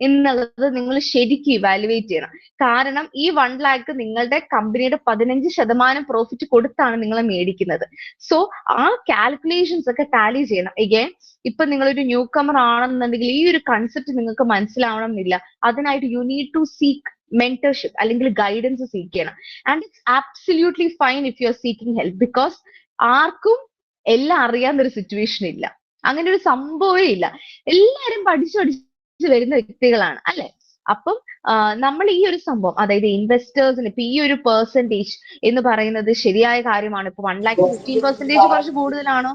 എന്നുള്ളത് നിങ്ങൾ ശരിക്കും ഇവാലുവേറ്റ് ചെയ്യണം. കാരണം ഈ 1 lakh നിങ്ങളുടെ കമ്പനിയുടെ 15% പ്രോഫിറ്റ് കൊടുത്താണ് നിങ്ങൾ മേടിക്കുന്നത്. സോ ആ കാൽക്കുലേഷൻസ് ഒക്കെ ടാലി ചെയ്യണം. എഗെയിൻ, ഇപ്പൊ നിങ്ങളൊരു ന്യൂ കമർ ആണെന്നുണ്ടെങ്കിൽ ഈ ഒരു കൺസെപ്റ്റ് നിങ്ങൾക്ക് മനസ്സിലാവണം എന്നില്ല. അതിനായിട്ട് you need to seek mentorship അല്ലെങ്കിൽ ഗൈഡൻസ് സീക്ക് ചെയ്യണം. And it's absolutely fine if you are seeking help. Because ആർക്കും എല്ലാം അറിയാവുന്നൊരു സിറ്റുവേഷൻ ഇല്ല, അങ്ങനെ ഒരു സംഭവമേ ഇല്ല. എല്ലാവരും പഠിച്ചു വരുന്ന വ്യക്തികളാണ്, അല്ലെ? അപ്പം നമ്മൾ ഈ ഒരു സംഭവം, അതായത് ഇൻവെസ്റ്റേഴ്സിന് ഇപ്പൊ ഈ ഒരു പെർസെന്റേജ് എന്ന് പറയുന്നത് ശരിയായ കാര്യമാണ്. ഇപ്പൊ 1 lakh 15% കുറച്ച് കൂടുതലാണോ?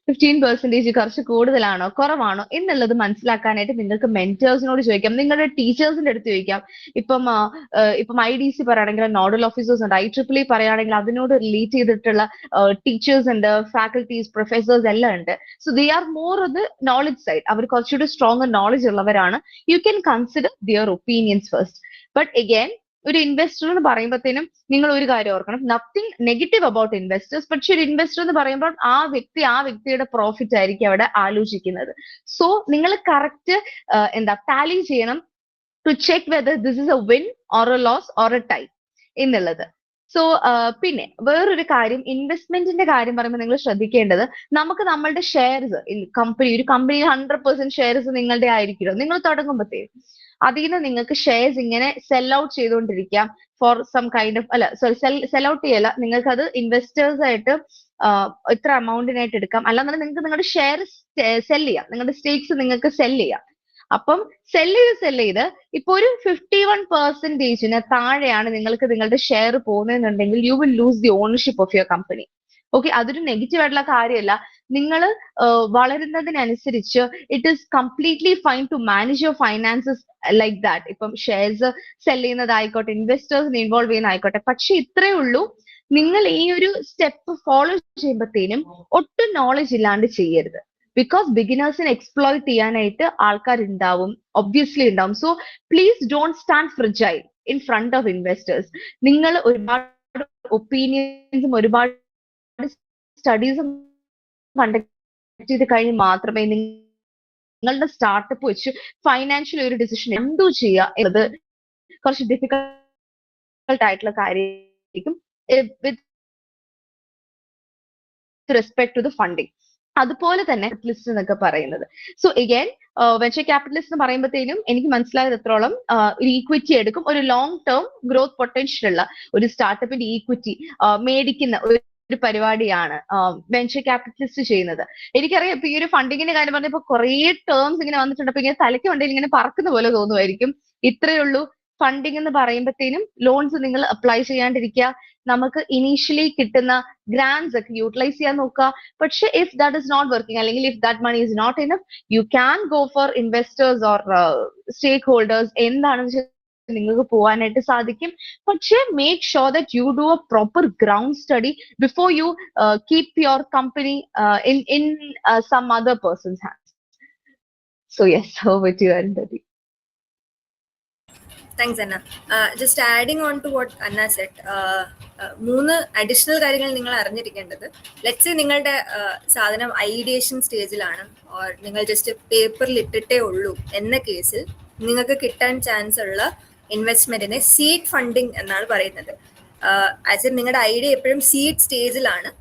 15% കുറച്ച് കൂടുതലാണോ കുറവാണോ എന്നുള്ളത് മനസ്സിലാക്കാനായിട്ട് നിങ്ങൾക്ക് മെന്റേഴ്സിനോട് ചോദിക്കാം, നിങ്ങളുടെ ടീച്ചേഴ്സിന്റെ അടുത്ത് ചോദിക്കാം. ഇപ്പം IDC പറയുകയാണെങ്കിൽ നോഡൽ ഓഫീസേഴ്സ് ഉണ്ട്, IEEE പറയുകയാണെങ്കിൽ അതിനോട് റിലേറ്റ് ചെയ്തിട്ടുള്ള ടീച്ചേഴ്സ് ഉണ്ട്, ഫാക്കൽറ്റീസ്, പ്രൊഫസേഴ്സ് എല്ലാം ഉണ്ട്. So they are more on the knowledge side. അവർ കുറച്ചുകൂടി സ്ട്രോങ് നോളജ് ഉള്ളവരാണ്. You can consider their opinions first. But again, ഒരു ഇൻവെസ്റ്റർ എന്ന് പറയുമ്പോഴത്തേനും നിങ്ങൾ ഒരു കാര്യം ഓർക്കണം, നത്തിങ് നെഗറ്റീവ് അബൌട്ട് ഇൻവെസ്റ്റേഴ്സ്. പക്ഷെ ഒരു ഇൻവെസ്റ്റർ എന്ന് പറയുമ്പോൾ ആ വ്യക്തിയുടെ പ്രോഫിറ്റ് ആയിരിക്കും അവിടെ ആലോചിക്കുന്നത്. സോ നിങ്ങൾ കറക്റ്റ് ടാലി ചെയ്യണം to check whether this is a win or a loss or a tie എന്നുള്ളത്. സോ പിന്നെ വേറൊരു കാര്യം, ഇൻവെസ്റ്റ്മെന്റിന്റെ കാര്യം പറയുമ്പോൾ നിങ്ങൾ ശ്രദ്ധിക്കേണ്ടത്, നമുക്ക് നമ്മളുടെ ഷെയർസ് ഒരു കമ്പനിയിൽ 100% ഷെയർസ് നിങ്ങളുടെ ആയിരിക്കുമല്ലോ നിങ്ങൾ തുടങ്ങുമ്പോഴത്തേക്കും. അതിൽ നിന്ന് നിങ്ങൾക്ക് ഷെയർസ് ഇങ്ങനെ സെൽ ഔട്ട് ചെയ്തുകൊണ്ടിരിക്കാം for some kind of, sell out ചെയ്യല്ല, നിങ്ങൾക്ക് അത് ഇൻവെസ്റ്റേഴ്സ് ആയിട്ട് ഇത്ര എമൗണ്ടിനായിട്ട് എടുക്കാം. അല്ലാതെ നിങ്ങൾക്ക് നിങ്ങളുടെ ഷെയർ സെൽ ചെയ്യാം, നിങ്ങളുടെ സ്റ്റേക്സ് നിങ്ങൾക്ക് സെൽ ചെയ്യാം. അപ്പം സെൽ ചെയ്ത് ഇപ്പൊ ഒരു 51% താഴെയാണ് നിങ്ങൾക്ക് നിങ്ങളുടെ ഷെയർ പോകുന്നതെന്നുണ്ടെങ്കിൽ you will lose the ownership of your company. Okay, അതൊരു നെഗറ്റീവ് ആയിട്ടുള്ള കാര്യമല്ല. നിങ്ങൾ വളരുന്നതിനനുസരിച്ച് it is completely fine to manage your finances like that. ഇപ്പം ഷെയർസ് സെൽ ചെയ്യുന്നതായിക്കോട്ടെ, ഇൻവെസ്റ്റേഴ്സിനെ ഇൻവോൾവ് ചെയ്യുന്നതായിക്കോട്ടെ. പക്ഷെ ഇത്രയേ ഉള്ളൂ, നിങ്ങൾ ഈ ഒരു സ്റ്റെപ്പ് ഫോളോ ചെയ്യുമ്പോഴത്തേനും ഒട്ടും നോളജ് ഇല്ലാണ്ട് ചെയ്യരുത്. ബിക്കോസ് ബിഗിനേഴ്സിനെ എക്സ്പ്ലോയിറ്റ് ചെയ്യാനായിട്ട് ആൾക്കാരുണ്ടാവും, ഒബ്വിയസ്ലി ഉണ്ടാവും. So please don't stand fragile in front of investors. നിങ്ങൾ ഒരുപാട് ഒപ്പീനിയൻസും ഒരുപാട് സ്റ്റഡീസും കണ്ടക്ട് ചെയ്ത് കഴിഞ്ഞ് മാത്രമേ നിങ്ങളുടെ സ്റ്റാർട്ടപ്പ് വെച്ച് ഫൈനാൻഷ്യൽ ഒരു ഡിസിഷൻ എന്തോ ചെയ്യുക എന്നത് കുറച്ച് ഡിഫിക്കൽട്ട് ആയിട്ടുള്ള കാര്യമായിരിക്കും with respect to the funding. അതുപോലെ തന്നെ ക്യാപിറ്റലിസ്റ്റ് എന്നൊക്കെ പറയുന്നത്. സോ അഗൈൻ, വെഞ്ചർ ക്യാപിറ്റലിസ്റ്റ് എന്ന് പറയുമ്പോഴത്തേനും എനിക്ക് മനസ്സിലായതോളം ഒരു ഈക്വിറ്റി എടുക്കും, ഒരു ലോങ് ടേം ഗ്രോത്ത് പൊട്ടൻഷ്യൽ ഉള്ള ഒരു സ്റ്റാർട്ടപ്പിന്റെ ഈക്വിറ്റി മേടിക്കുന്ന ഒരു പരിപാടിയാണ് വെഞ്ചർ ക്യാപിറ്റലിസ്റ്റ് ചെയ്യുന്നത്. എനിക്കറിയാം, ഇപ്പൊ ഈ ഒരു ഫണ്ടിങ്ങിന്റെ കാര്യം പറഞ്ഞപ്പോ കുറെ ടേംസ് ഇങ്ങനെ വന്നിട്ടുണ്ട്. അപ്പൊ ഇങ്ങനെ തലയ്ക്ക് വണ്ടിയിൽ ഇങ്ങനെ പറക്കുന്ന പോലെ തോന്നുമായിരിക്കും. ഇത്രയേ ഉള്ളൂ. ഫണ്ടിങ് എന്ന് പറയുമ്പോഴത്തേനും ലോൺസ് നിങ്ങൾ അപ്ലൈ ചെയ്യാണ്ടിരിക്കുക. നമുക്ക് ഇനീഷ്യലി കിട്ടുന്ന ഗ്രാൻസ് ഒക്കെ യൂട്ടിലൈസ് ചെയ്യാൻ നോക്കുക. പക്ഷെ if that is not working, അല്ലെങ്കിൽ if that money is not enough, you can go for investors or stakeholders. എന്താണെന്ന് നിങ്ങൾക്ക് പോകാനായിട്ട് സാധിക്കും. പക്ഷേ make sure that you do a proper ground study before you keep your company in some other person's hands. So yes, over to you, Arundhati. Thanks, Anna. Just adding on to what Anna said, മൂന്ന് additional കാര്യങ്ങൾ നിങ്ങൾ അറിഞ്ഞിരിക്കേണ്ടത്. Let's say നിങ്ങളുടെ സാധനം ideation സ്റ്റേജിലാണ്, or നിങ്ങൾ just പേപ്പറിൽ ഇട്ടിട്ടേ ഉള്ളൂ എന്ന കേസിൽ നിങ്ങൾക്ക് കിട്ടാൻ ചാൻസ് ഉള്ള ഇൻവെസ്റ്റ്മെന്റിനെ സീഡ് ഫണ്ടിങ് എന്നാണ് പറയുന്നത്. ആസ് ഇൻ നിങ്ങളുടെ ഐഡിയ എപ്പോഴും സീഡ് സ്റ്റേജിലാണ്,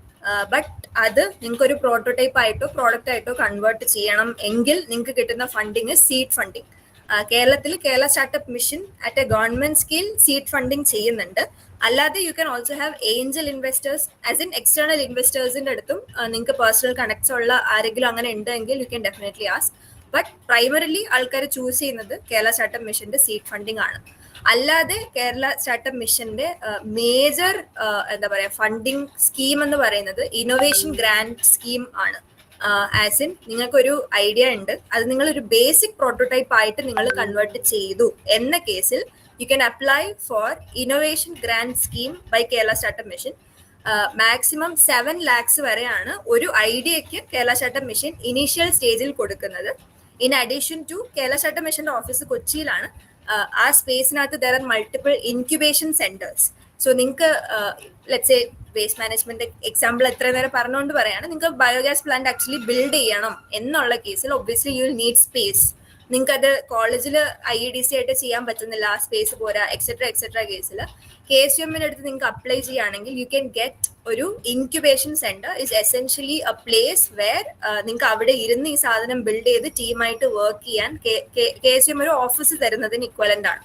ബട്ട് അത് നിങ്ങൾക്കൊരു പ്രോട്ടോടൈപ്പ് ആയിട്ടോ പ്രോഡക്റ്റ് ആയിട്ടോ കൺവേർട്ട് ചെയ്യണം എങ്കിൽ നിങ്ങൾക്ക് കിട്ടുന്ന ഫണ്ടിങ് സീഡ് ഫണ്ടിങ്. കേരളത്തിൽ Kerala startup mission at a government scale seed funding ചെയ്യുന്നുണ്ട്. അല്ലാതെ you can also have angel investors, as in external ഇൻവെസ്റ്റേഴ്സിന്റെ അടുത്തും നിങ്ങൾക്ക് പേഴ്സണൽ കണക്ട്സ് ഉള്ള ആരെങ്കിലും അങ്ങനെ ഉണ്ടെങ്കിൽ you can definitely ask. But primarily ആൾക്കാർ ചൂസ് ചെയ്യുന്നത് കേരള സ്റ്റാർട്ടപ്പ് മിഷന്റെ സീഡ് ഫണ്ടിങ് ആണ്. അല്ലാതെ കേരള സ്റ്റാർട്ടപ്പ് മിഷന്റെ മേജർ എന്താ പറയാ ഫണ്ടിങ് സ്കീം എന്ന് പറയുന്നത് ഇന്നോവേഷൻ ഗ്രാന്റ് സ്കീം ആണ്. ആസ് ഇൻ നിങ്ങൾക്കൊരു ഐഡിയ ഉണ്ട്, അത് നിങ്ങൾ ഒരു ബേസിക് പ്രോട്ടോടൈപ്പ് ആയിട്ട് നിങ്ങൾ കൺവേർട്ട് ചെയ്തു എന്ന കേസിൽ you can apply for innovation grant scheme by Kerala startup mission. Maximum 7 lakhs വരെയാണ് ഒരു ഐഡിയക്ക് കേരള സ്റ്റാർട്ടപ്പ് മിഷൻ ഇനീഷ്യൽ സ്റ്റേജിൽ കൊടുക്കുന്നത്. In addition to Kerala startup മിഷന്റെ ഓഫീസ് കൊച്ചിയിലാണ്. ആ സ്പേസിനകത്ത് there are multiple incubation centres. So നിങ്ങൾക്ക് let's say waste management example എത്ര നേരം പറഞ്ഞുകൊണ്ട് പറയാണ്, നിങ്ങൾക്ക് ബയോഗ്യാസ് പ്ലാന്റ് ആക്ച്വലി ബിൽഡ് ചെയ്യണം എന്നുള്ള കേസിൽ obviously you will need space. നിങ്ങൾക്ക് അത് കോളേജിൽ IEDC ആയിട്ട് ചെയ്യാൻ പറ്റുന്നില്ല, ആ സ്പേസ് പോരാ, എക്സെട്ര കേസിൽ KSUMന്റെ അടുത്ത് നിങ്ങൾക്ക് അപ്ലൈ ചെയ്യുകയാണെങ്കിൽ യു ക്യാൻ ഗെറ്റ് ഒരു incubation centre. Is essentially A place where നിങ്ങൾക്ക് അവിടെ ഇരുന്ന് ഈ സാധനം ബിൽഡ് ചെയ്ത് ടീമായിട്ട് വർക്ക് ചെയ്യാൻ KSUM ഒരു ഓഫീസ് തരുന്നതിന് ഇക്വലന്റ് ആണ്.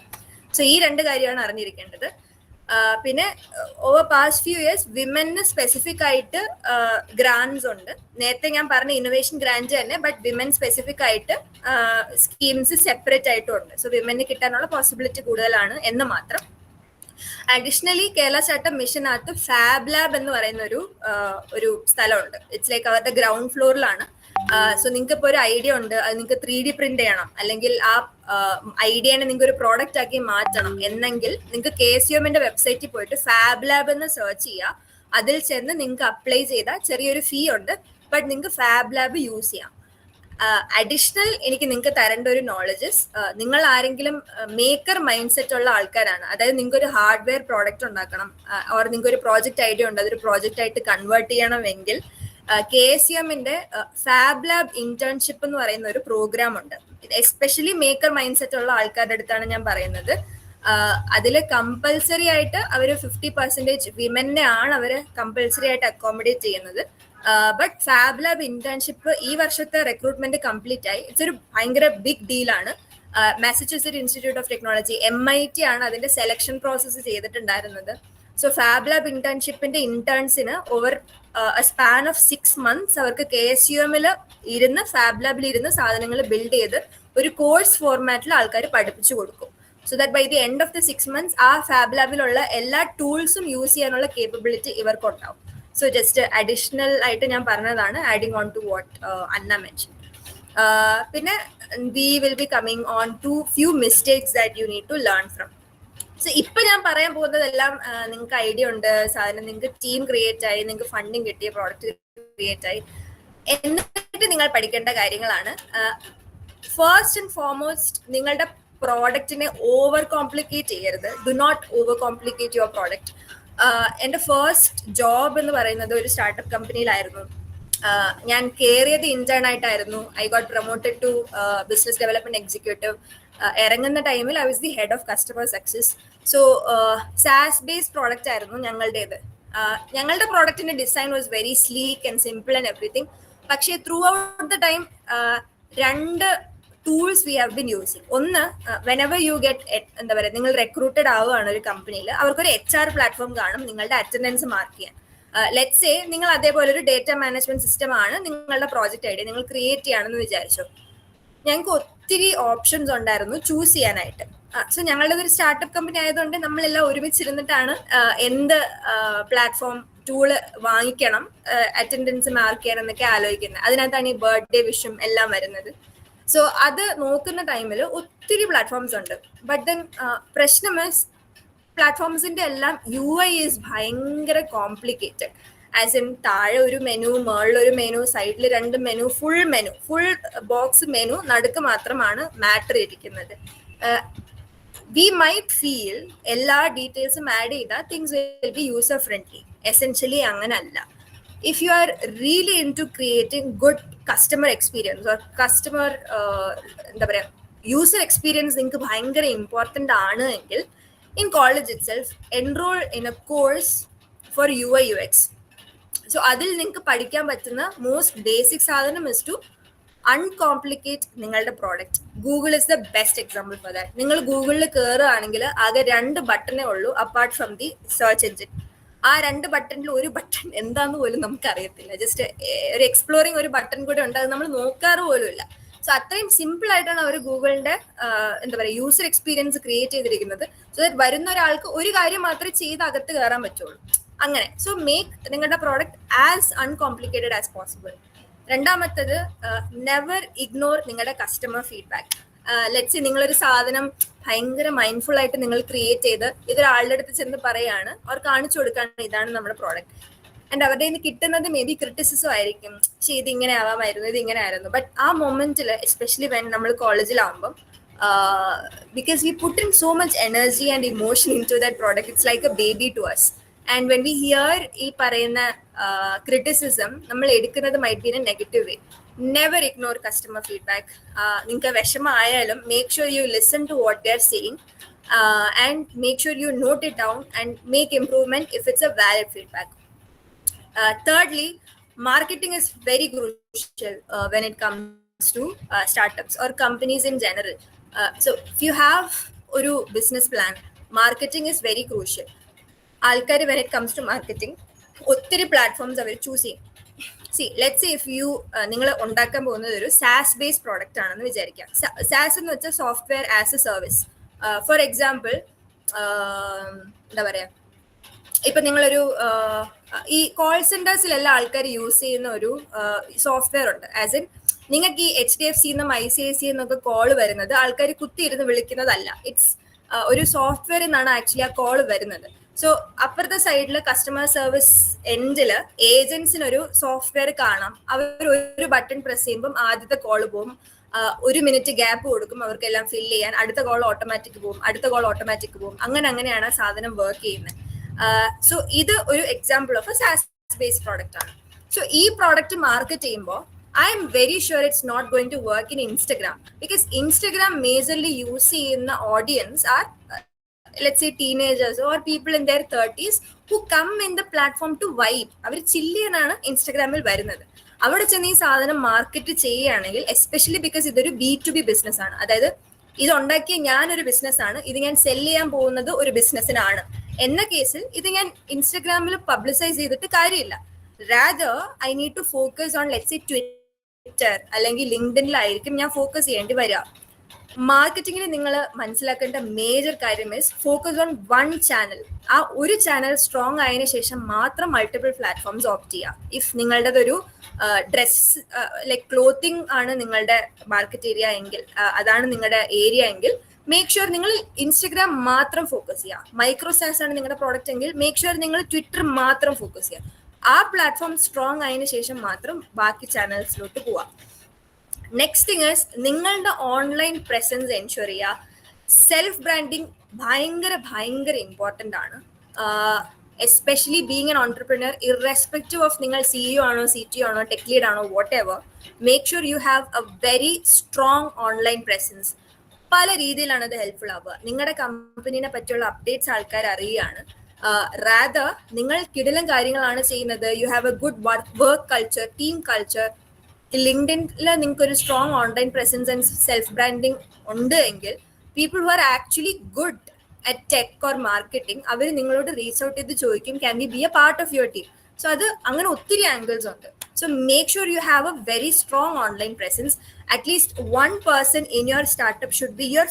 സോ ഈ 2 കാര്യമാണ് അറിഞ്ഞിരിക്കേണ്ടത്. പിന്നെ ഓവർ പാസ്റ്റ് ഫ്യൂ ഇയേഴ്സ് വിമന് സ്പെസിഫിക് ആയിട്ട് ഗ്രാൻഡ്സ് ഉണ്ട്. നേരത്തെ ഞാൻ പറഞ്ഞ ഇന്നോവേഷൻ ഗ്രാൻഡ് തന്നെ, ബട്ട് വിമൻ സ്പെസിഫിക് ആയിട്ട് സ്കീംസ് സെപ്പറേറ്റ് ആയിട്ടും ഉണ്ട്. സോ വിമന് കിട്ടാനുള്ള പോസിബിലിറ്റി കൂടുതലാണ് എന്ന് മാത്രം. അഡീഷണലി കേരള സ്റ്റാർട്ടപ്പ് മിഷനകത്ത് ഫാബ് ലാബ് എന്ന് പറയുന്ന ഒരു സ്ഥലമുണ്ട്. ഇറ്റ്സ് ലൈക്ക് അവരുടെ ഗ്രൗണ്ട് ഫ്ലോറിലാണ്. സോ നിങ്ങൾക്ക് ഇപ്പോൾ ഒരു ഐഡിയ ഉണ്ട്, അത് നിങ്ങൾക്ക് 3D പ്രിന്റ് ചെയ്യണം, അല്ലെങ്കിൽ ആ ഐഡിയനെ നിങ്ങൾക്ക് ഒരു പ്രോഡക്റ്റ് ആക്കി മാറ്റണം എന്നെങ്കിൽ നിങ്ങൾക്ക് KSUMന്റെ വെബ്സൈറ്റിൽ പോയിട്ട് ഫാബ് ലാബ് എന്ന് സെർച്ച് ചെയ്യുക. അതിൽ ചെന്ന് നിങ്ങൾക്ക് അപ്ലൈ ചെയ്താൽ ചെറിയൊരു ഫീ ഉണ്ട്, ബട്ട് നിങ്ങൾക്ക് ഫാബ് ലാബ് യൂസ് ചെയ്യാം. അഡീഷണൽ എനിക്ക് നിങ്ങൾക്ക് തരേണ്ട ഒരു നോളജസ്, നിങ്ങൾ ആരെങ്കിലും മേക്കർ മൈൻഡ് സെറ്റ് ഉള്ള ആൾക്കാരാണ്, അതായത് നിങ്ങൾക്ക് ഒരു ഹാർഡ്വെയർ പ്രോഡക്റ്റ് ഉണ്ടാക്കണം, ഓർ നിങ്ങൾക്ക് ഒരു പ്രോജക്റ്റ് ഐഡിയ ഉണ്ട്, അതൊരു പ്രോജക്റ്റ് ആയിട്ട് കൺവേർട്ട് ചെയ്യണമെങ്കിൽ KSUMന്റെ ഫാബ് ലാബ് ഇന്റേൺഷിപ്പ് എന്ന് പറയുന്ന ഒരു പ്രോഗ്രാം ഉണ്ട്. എസ്പെഷ്യലി മേക്കർ മൈൻഡ് സെറ്റ് ഉള്ള ആൾക്കാരുടെ അടുത്താണ് ഞാൻ പറയുന്നത്. അതിൽ കമ്പൽസറി ആയിട്ട് അവർ 50% വിമനെ ആണ് അവർ കമ്പൽസറി ആയിട്ട് അക്കോമഡേറ്റ് ചെയ്യുന്നത്. ബട്ട് ഫാബ് ലാബ് ഇന്റേൺഷിപ്പ് ഈ വർഷത്തെ റിക്രൂട്ട്മെന്റ് കംപ്ലീറ്റ് ആയി. ഇറ്റ്സ് ഒരു ഭയങ്കര ബിഗ് ഡീലാണ്. Massachusetts Institute of Technology MIT ആണ് അതിന്റെ സെലക്ഷൻ പ്രോസസ്സ് ചെയ്തിട്ടുണ്ടായിരുന്നത്. സോ ഫാബ് ലാബ് ഇന്റേൺഷിപ്പിന്റെ ഇന്റേൺസിന് ഓവർ സ്പാൻ ഓഫ് 6 months അവർക്ക് KSUMൽ ഇരുന്ന് ഫാബ് ലാബിൽ ഇരുന്ന് സാധനങ്ങൾ ബിൽഡ് ചെയ്ത് ഒരു കോഴ്സ് ഫോർമാറ്റിൽ ആൾക്കാർ പഠിപ്പിച്ചു കൊടുക്കും. So that by the end of the 6 months ആ ഫാബ് ലാബിലുള്ള എല്ലാ ടൂൾസും യൂസ് ചെയ്യാനുള്ള കേപ്പബിലിറ്റി ഇവർക്ക് ഉണ്ടാവും. സോ ജസ്റ്റ് അഡീഷണൽ ആയിട്ട് ഞാൻ പറഞ്ഞതാണ്, adding on to what Anna mention. പിന്നെ we will be coming on to few mistakes that you need to learn from. So ഇപ്പൊ ഞാൻ പറയാൻ പോകുന്നതെല്ലാം നിങ്ങൾക്ക് ഐഡിയ ഉണ്ട്, സാധനം നിങ്ങൾക്ക് ടീം ക്രിയേറ്റ് ആയി, നിങ്ങൾക്ക് ഫണ്ടിങ് കിട്ടിയ പ്രോഡക്റ്റ് ക്രിയേറ്റ് ആയി, എന്നിട്ട് നിങ്ങൾ പഠിക്കേണ്ട കാര്യങ്ങളാണ്. ഫസ്റ്റ് ആൻഡ് ഫോർമോസ്റ്റ് നിങ്ങളുടെ പ്രോഡക്റ്റിനെ ഓവർ കോംപ്ലിക്കേറ്റ് ചെയ്യരുത്. Do not overcomplicate your product. എൻ്റെ ഫസ്റ്റ് ജോബ് എന്ന് പറയുന്നത് ഒരു സ്റ്റാർട്ടപ്പ് കമ്പനിയിലായിരുന്നു. ഞാൻ കയറിയത് ഇന്റേൺ ആയിട്ടായിരുന്നു. I got promoted to business development executive. ഇറങ്ങുന്ന ടൈമിൽ I was the head of customer success. So SaaS based product ആയിരുന്നു ഞങ്ങളുടേത്. ഞങ്ങളുടെ പ്രോഡക്റ്റിന്റെ design was very sleek and simple and everything. പക്ഷേ throughout the time 2 tools we have been using. ഒന്ന്, whenever you get എന്താ പറയുക, നിങ്ങൾ recruited ആവുകയാണ് ഒരു കമ്പനിയിൽ, അവർക്കൊരു HR പ്ലാറ്റ്ഫോം കാണും നിങ്ങളുടെ അറ്റൻഡൻസ് മാർക്ക് ചെയ്യാൻ. ലെറ്റ്സ് സേ നിങ്ങൾ അതേപോലെ ഒരു ഡേറ്റ മാനേജ്മെന്റ് സിസ്റ്റം ആണ് നിങ്ങളുടെ പ്രോജക്റ്റ് ഐഡിയ നിങ്ങൾ ക്രിയേറ്റ് ചെയ്യുകയാണെന്ന് വിചാരിച്ചു. ഞങ്ങൾക്ക് ഒത്തിരി ഓപ്ഷൻസ് ഉണ്ടായിരുന്നു ചൂസ് ചെയ്യാനായിട്ട്. സോ ഞങ്ങളുടെ ഒരു സ്റ്റാർട്ടപ്പ് കമ്പനി ആയതുകൊണ്ട് നമ്മളെല്ലാം ഒരുമിച്ചിരുന്നിട്ടാണ് എന്ത് പ്ലാറ്റ്ഫോം ടൂള് വാങ്ങിക്കണം, അറ്റൻഡൻസ് മാർക്ക് ചെയ്യണം എന്നൊക്കെ ആലോചിക്കുന്നത്. അതിനകത്താണ് ഈ ബർത്ത്ഡേ വിഷും എല്ലാം വരുന്നത്. സോ അത് നോക്കുന്ന ടൈമിൽ ഒത്തിരി പ്ലാറ്റ്ഫോംസ് ഉണ്ട്. ബട്ട് ദെൻ പ്രശ്നം മീൻസ് പ്ലാറ്റ്ഫോംസിന്റെ എല്ലാം UI ഈസ് ഭയങ്കര കോംപ്ലിക്കേറ്റഡ്. ആസ് ഇൻ താഴെ ഒരു മെനു, മുകളിലൊരു മെനു, സൈഡിൽ 2 മെനു, ഫുൾ ബോക്സ് മെനു, നടുക്ക് മാത്രമാണ് മാറ്റർ ഇരിക്കുന്നത്. We might feel എല്ലാ ഡീറ്റെയിൽസും ആഡ് ചെയ്താൽ things will be user friendly. Essentially അങ്ങനല്ല. If you are really into creating good customer experience or customer എന്താ പറയുക user experience നിങ്ങൾക്ക് ഭയങ്കര ഇമ്പോർട്ടൻ്റ് ആണ് എങ്കിൽ in college itself enroll in a course for UI UX. So അതിൽ നിങ്ങൾക്ക് പഠിക്കാൻ പറ്റുന്ന മോസ്റ്റ് ബേസിക് സാധനം is to അൺകോംപ്ലിക്കേറ്റ് നിങ്ങളുടെ product. Google is the best example for that. നിങ്ങൾ ഗൂഗിളിൽ കയറുകയാണെങ്കിൽ ആകെ 2 ബട്ടണേ ഉള്ളൂ apart from the search engine. ആ 2 ബട്ടണിൽ ഒരു ബട്ടൺ എന്താന്ന് പോലും നമുക്ക് അറിയത്തില്ല. ജസ്റ്റ് ഒരു എക്സ്പ്ലോറിങ് ഒരു ബട്ടൺ കൂടെ ഉണ്ട്, അത് നമ്മൾ നോക്കാറ് പോലും ഇല്ല. സോ അത്രയും സിമ്പിൾ ആയിട്ടാണ് അവർ ഗൂഗിളിന്റെ എന്താ പറയുക യൂസർ എക്സ്പീരിയൻസ് ക്രിയേറ്റ് ചെയ്തിരിക്കുന്നത്. സോ ദാറ്റ് വരുന്ന ഒരാൾക്ക് ഒരു കാര്യം മാത്രമേ ചെയ്ത് അകത്ത് കയറാൻ പറ്റുള്ളൂ. അങ്ങനെ. സോ മേക്ക് നിങ്ങളുടെ product as uncomplicated as possible. രണ്ടാമത്തത്, നെവർ ഇഗ്നോർ നിങ്ങളുടെ കസ്റ്റമർ ഫീഡ്ബാക്ക്. ലെറ്റ്സ് നിങ്ങളൊരു സാധനം ഭയങ്കര മൈൻഡ്ഫുൾ ആയിട്ട് നിങ്ങൾ ക്രിയേറ്റ് ചെയ്ത് ഇതൊരാളുടെ അടുത്ത് ചെന്ന് പറയാണ്, അവർ കാണിച്ചു കൊടുക്കുകയാണ് ഇതാണ് നമ്മുടെ പ്രോഡക്റ്റ്. ആൻഡ് അവരുടെ കയ്യിൽ കിട്ടുന്നത് മേ ബി ക്രിറ്റിസിസം ആയിരിക്കും, പക്ഷേ ഇതിങ്ങനെ ആവാമായിരുന്നു, ഇതിങ്ങനെ ആയിരുന്നു. ബട്ട് ആ മൊമെന്റിൽ എസ്പെഷ്യലി വെൻ നമ്മൾ കോളേജിലാവുമ്പം because we put in so much energy and emotion into that product, it's like a baby to us. And when we hear ഈ പറയുന്ന ക്രിറ്റിസിസം നമ്മൾ എടുക്കുന്നത് might be in a negative way. Never ignore customer feedback. നിങ്ങൾക്ക് വിഷമമായാലും make sure you listen to what they are saying and make sure you note it down and make improvement if it's a valid feedback. Thirdly, marketing is very crucial when it comes to startups or companies in general. So if you have a business plan, marketing is very crucial. Alkari, when it comes to marketing, ഒത്തിരി platforms അവർ choose ചെയ്യും. See, let's say if you നിങ്ങൾ ഉണ്ടാക്കാൻ പോകുന്നത് ഒരു SaaS based product ആണെന്ന് വിചാരിക്കാം. SaaS എന്ന് വെച്ചാൽ software as A service. For example എന്താ പറയുക, ഇപ്പൊ നിങ്ങളൊരു ഈ കോൾ സെന്റേഴ്സിലെല്ലാം ആൾക്കാർ യൂസ് ചെയ്യുന്ന ഒരു സോഫ്റ്റ്വെയർ ഉണ്ട്. ആസ് ഇൻ നിങ്ങൾക്ക് ഈ HDFC എന്നും ICICI എന്നൊക്കെ കോൾ വരുന്നത് ആൾക്കാർ കുത്തിയിരുന്ന് വിളിക്കുന്നതല്ല. ഇറ്റ്സ് ഒരു സോഫ്റ്റ്വെയർ എന്നാണ് ആക്ച്വലി ആ കോൾ വരുന്നത്. സോ അപ്പുറത്തെ സൈഡിൽ കസ്റ്റമർ സർവീസ് എൻഡില് ഏജൻസിനൊരു സോഫ്റ്റ്വെയർ കാണാം. അവർ ഒരു ബട്ടൺ പ്രസ് ചെയ്യുമ്പം ആദ്യത്തെ കോൾ പോകും, 1 മിനിറ്റ് ഗ്യാപ്പ് കൊടുക്കും അവർക്കെല്ലാം ഫില്ല് ചെയ്യാൻ, അടുത്ത കോൾ ഓട്ടോമാറ്റിക് പോകും, അടുത്ത കോൾ ഓട്ടോമാറ്റിക് പോകും. അങ്ങനെയാണ് ആ സാധനം വർക്ക് ചെയ്യുന്നത്. സോ ഇത് ഒരു example of A SaaS based product ആണ്. സോ ഈ പ്രോഡക്റ്റ് മാർക്കറ്റ് ചെയ്യുമ്പോൾ I am very sure it's not going to work in Instagram, because Instagram majorly use ചെയ്യുന്ന audience are let's say teenagers or people in their 30s who come in the platform to vibe. അവർ ചില്ലിയനാണ് ഇൻസ്റ്റഗ്രാമിൽ വരുന്നത്. അവിടെ ചെന്ന് ഈ സാധനം market ചെയ്യുകയാണെങ്കിൽ, especially because ഇതൊരു B2B business ആണ്, അതായത് ഇത് ഉണ്ടാക്കിയ ഞാനൊരു ബിസിനസ്സാണ്, ഇത് ഞാൻ സെല് ചെയ്യാൻ പോകുന്നത് ഒരു ബിസിനസ്സിനാണ് എന്ന കേസിൽ ഇത് ഞാൻ ഇൻസ്റ്റഗ്രാമിൽ പബ്ലിസൈസ് ചെയ്തിട്ട് കാര്യമില്ല. Rather I need to focus on let's say Twitter അല്ലെങ്കിൽ ലിങ്ക്ഡിനിലായിരിക്കും ഞാൻ ഫോക്കസ് ചെയ്യേണ്ടി വരിക. മാർക്കറ്റിങ്ങിന് നിങ്ങൾ മനസ്സിലാക്കേണ്ട മേജർ കാര്യം is focus on one channel. ആ ഒരു ചാനൽ സ്ട്രോങ് ആയതിനു ശേഷം മാത്രം മൾട്ടിപ്പിൾ പ്ലാറ്റ്ഫോംസ് ഓപ്റ്റ് ചെയ്യുക. ഇഫ് നിങ്ങളുടേതൊരു ഡ്രസ് ലൈക്ക് ക്ലോത്തിങ് ആണ് നിങ്ങളുടെ മാർക്കറ്റ് ഏരിയ എങ്കിൽ, അതാണ് നിങ്ങളുടെ ഏരിയ എങ്കിൽ, മേക്ക് ഷുവർ നിങ്ങൾ ഇൻസ്റ്റഗ്രാം മാത്രം ഫോക്കസ് ചെയ്യുക. മൈക്രോസാസ് ആണ് നിങ്ങളുടെ പ്രോഡക്റ്റ് എങ്കിൽ മേക്ക് ഷുവർ നിങ്ങൾ ട്വിറ്റർ മാത്രം ഫോക്കസ് ചെയ്യുക. ആ പ്ലാറ്റ്ഫോം സ്ട്രോങ് ആയതിനു ശേഷം മാത്രം ബാക്കി ചാനൽസിലോട്ട് പോവാം. നെക്സ്റ്റ് തിങ് ഈസ് നിങ്ങളുടെ ഓൺലൈൻ പ്രസൻസ് എൻഷുർ ചെയ്യുക. സെൽഫ് ബ്രാൻഡിങ് ഭയങ്കര ഇമ്പോർട്ടൻ്റ് ആണ്. Especially being an entrepreneur, irrespective of നിങ്ങൾ CEO ആണോ CTO ആണോ ടെക് ലീഡ് ആണോ whatever, make sure you have a very strong online presence. പല രീതിയിലാണ് അത് ഹെൽപ്ഫുൾ ആവുക. നിങ്ങളുടെ കമ്പനീനെ പറ്റിയുള്ള അപ്ഡേറ്റ്സ് ആൾക്കാർ അറിയുകയാണ്. റാദർ നിങ്ങൾ കിടിലം കാര്യങ്ങളാണ് ചെയ്യുന്നത്, you have a good work culture, team culture, ലിങ്ക്ഡിനിൽ നിങ്ങൾക്ക് ഒരു strong online presence and self branding ഉണ്ട് എങ്കിൽ, people who are actually good at tech or marketing അവർ നിങ്ങളോട് റീച്ച് ഔട്ട് ചെയ്ത് ചോദിക്കും, can we be a part of your team. So അത് അങ്ങനെ ഒത്തിരി ആംഗിൾസ് ഉണ്ട്. So make sure you have a very strong online presence. At least 1 person in your startup should be your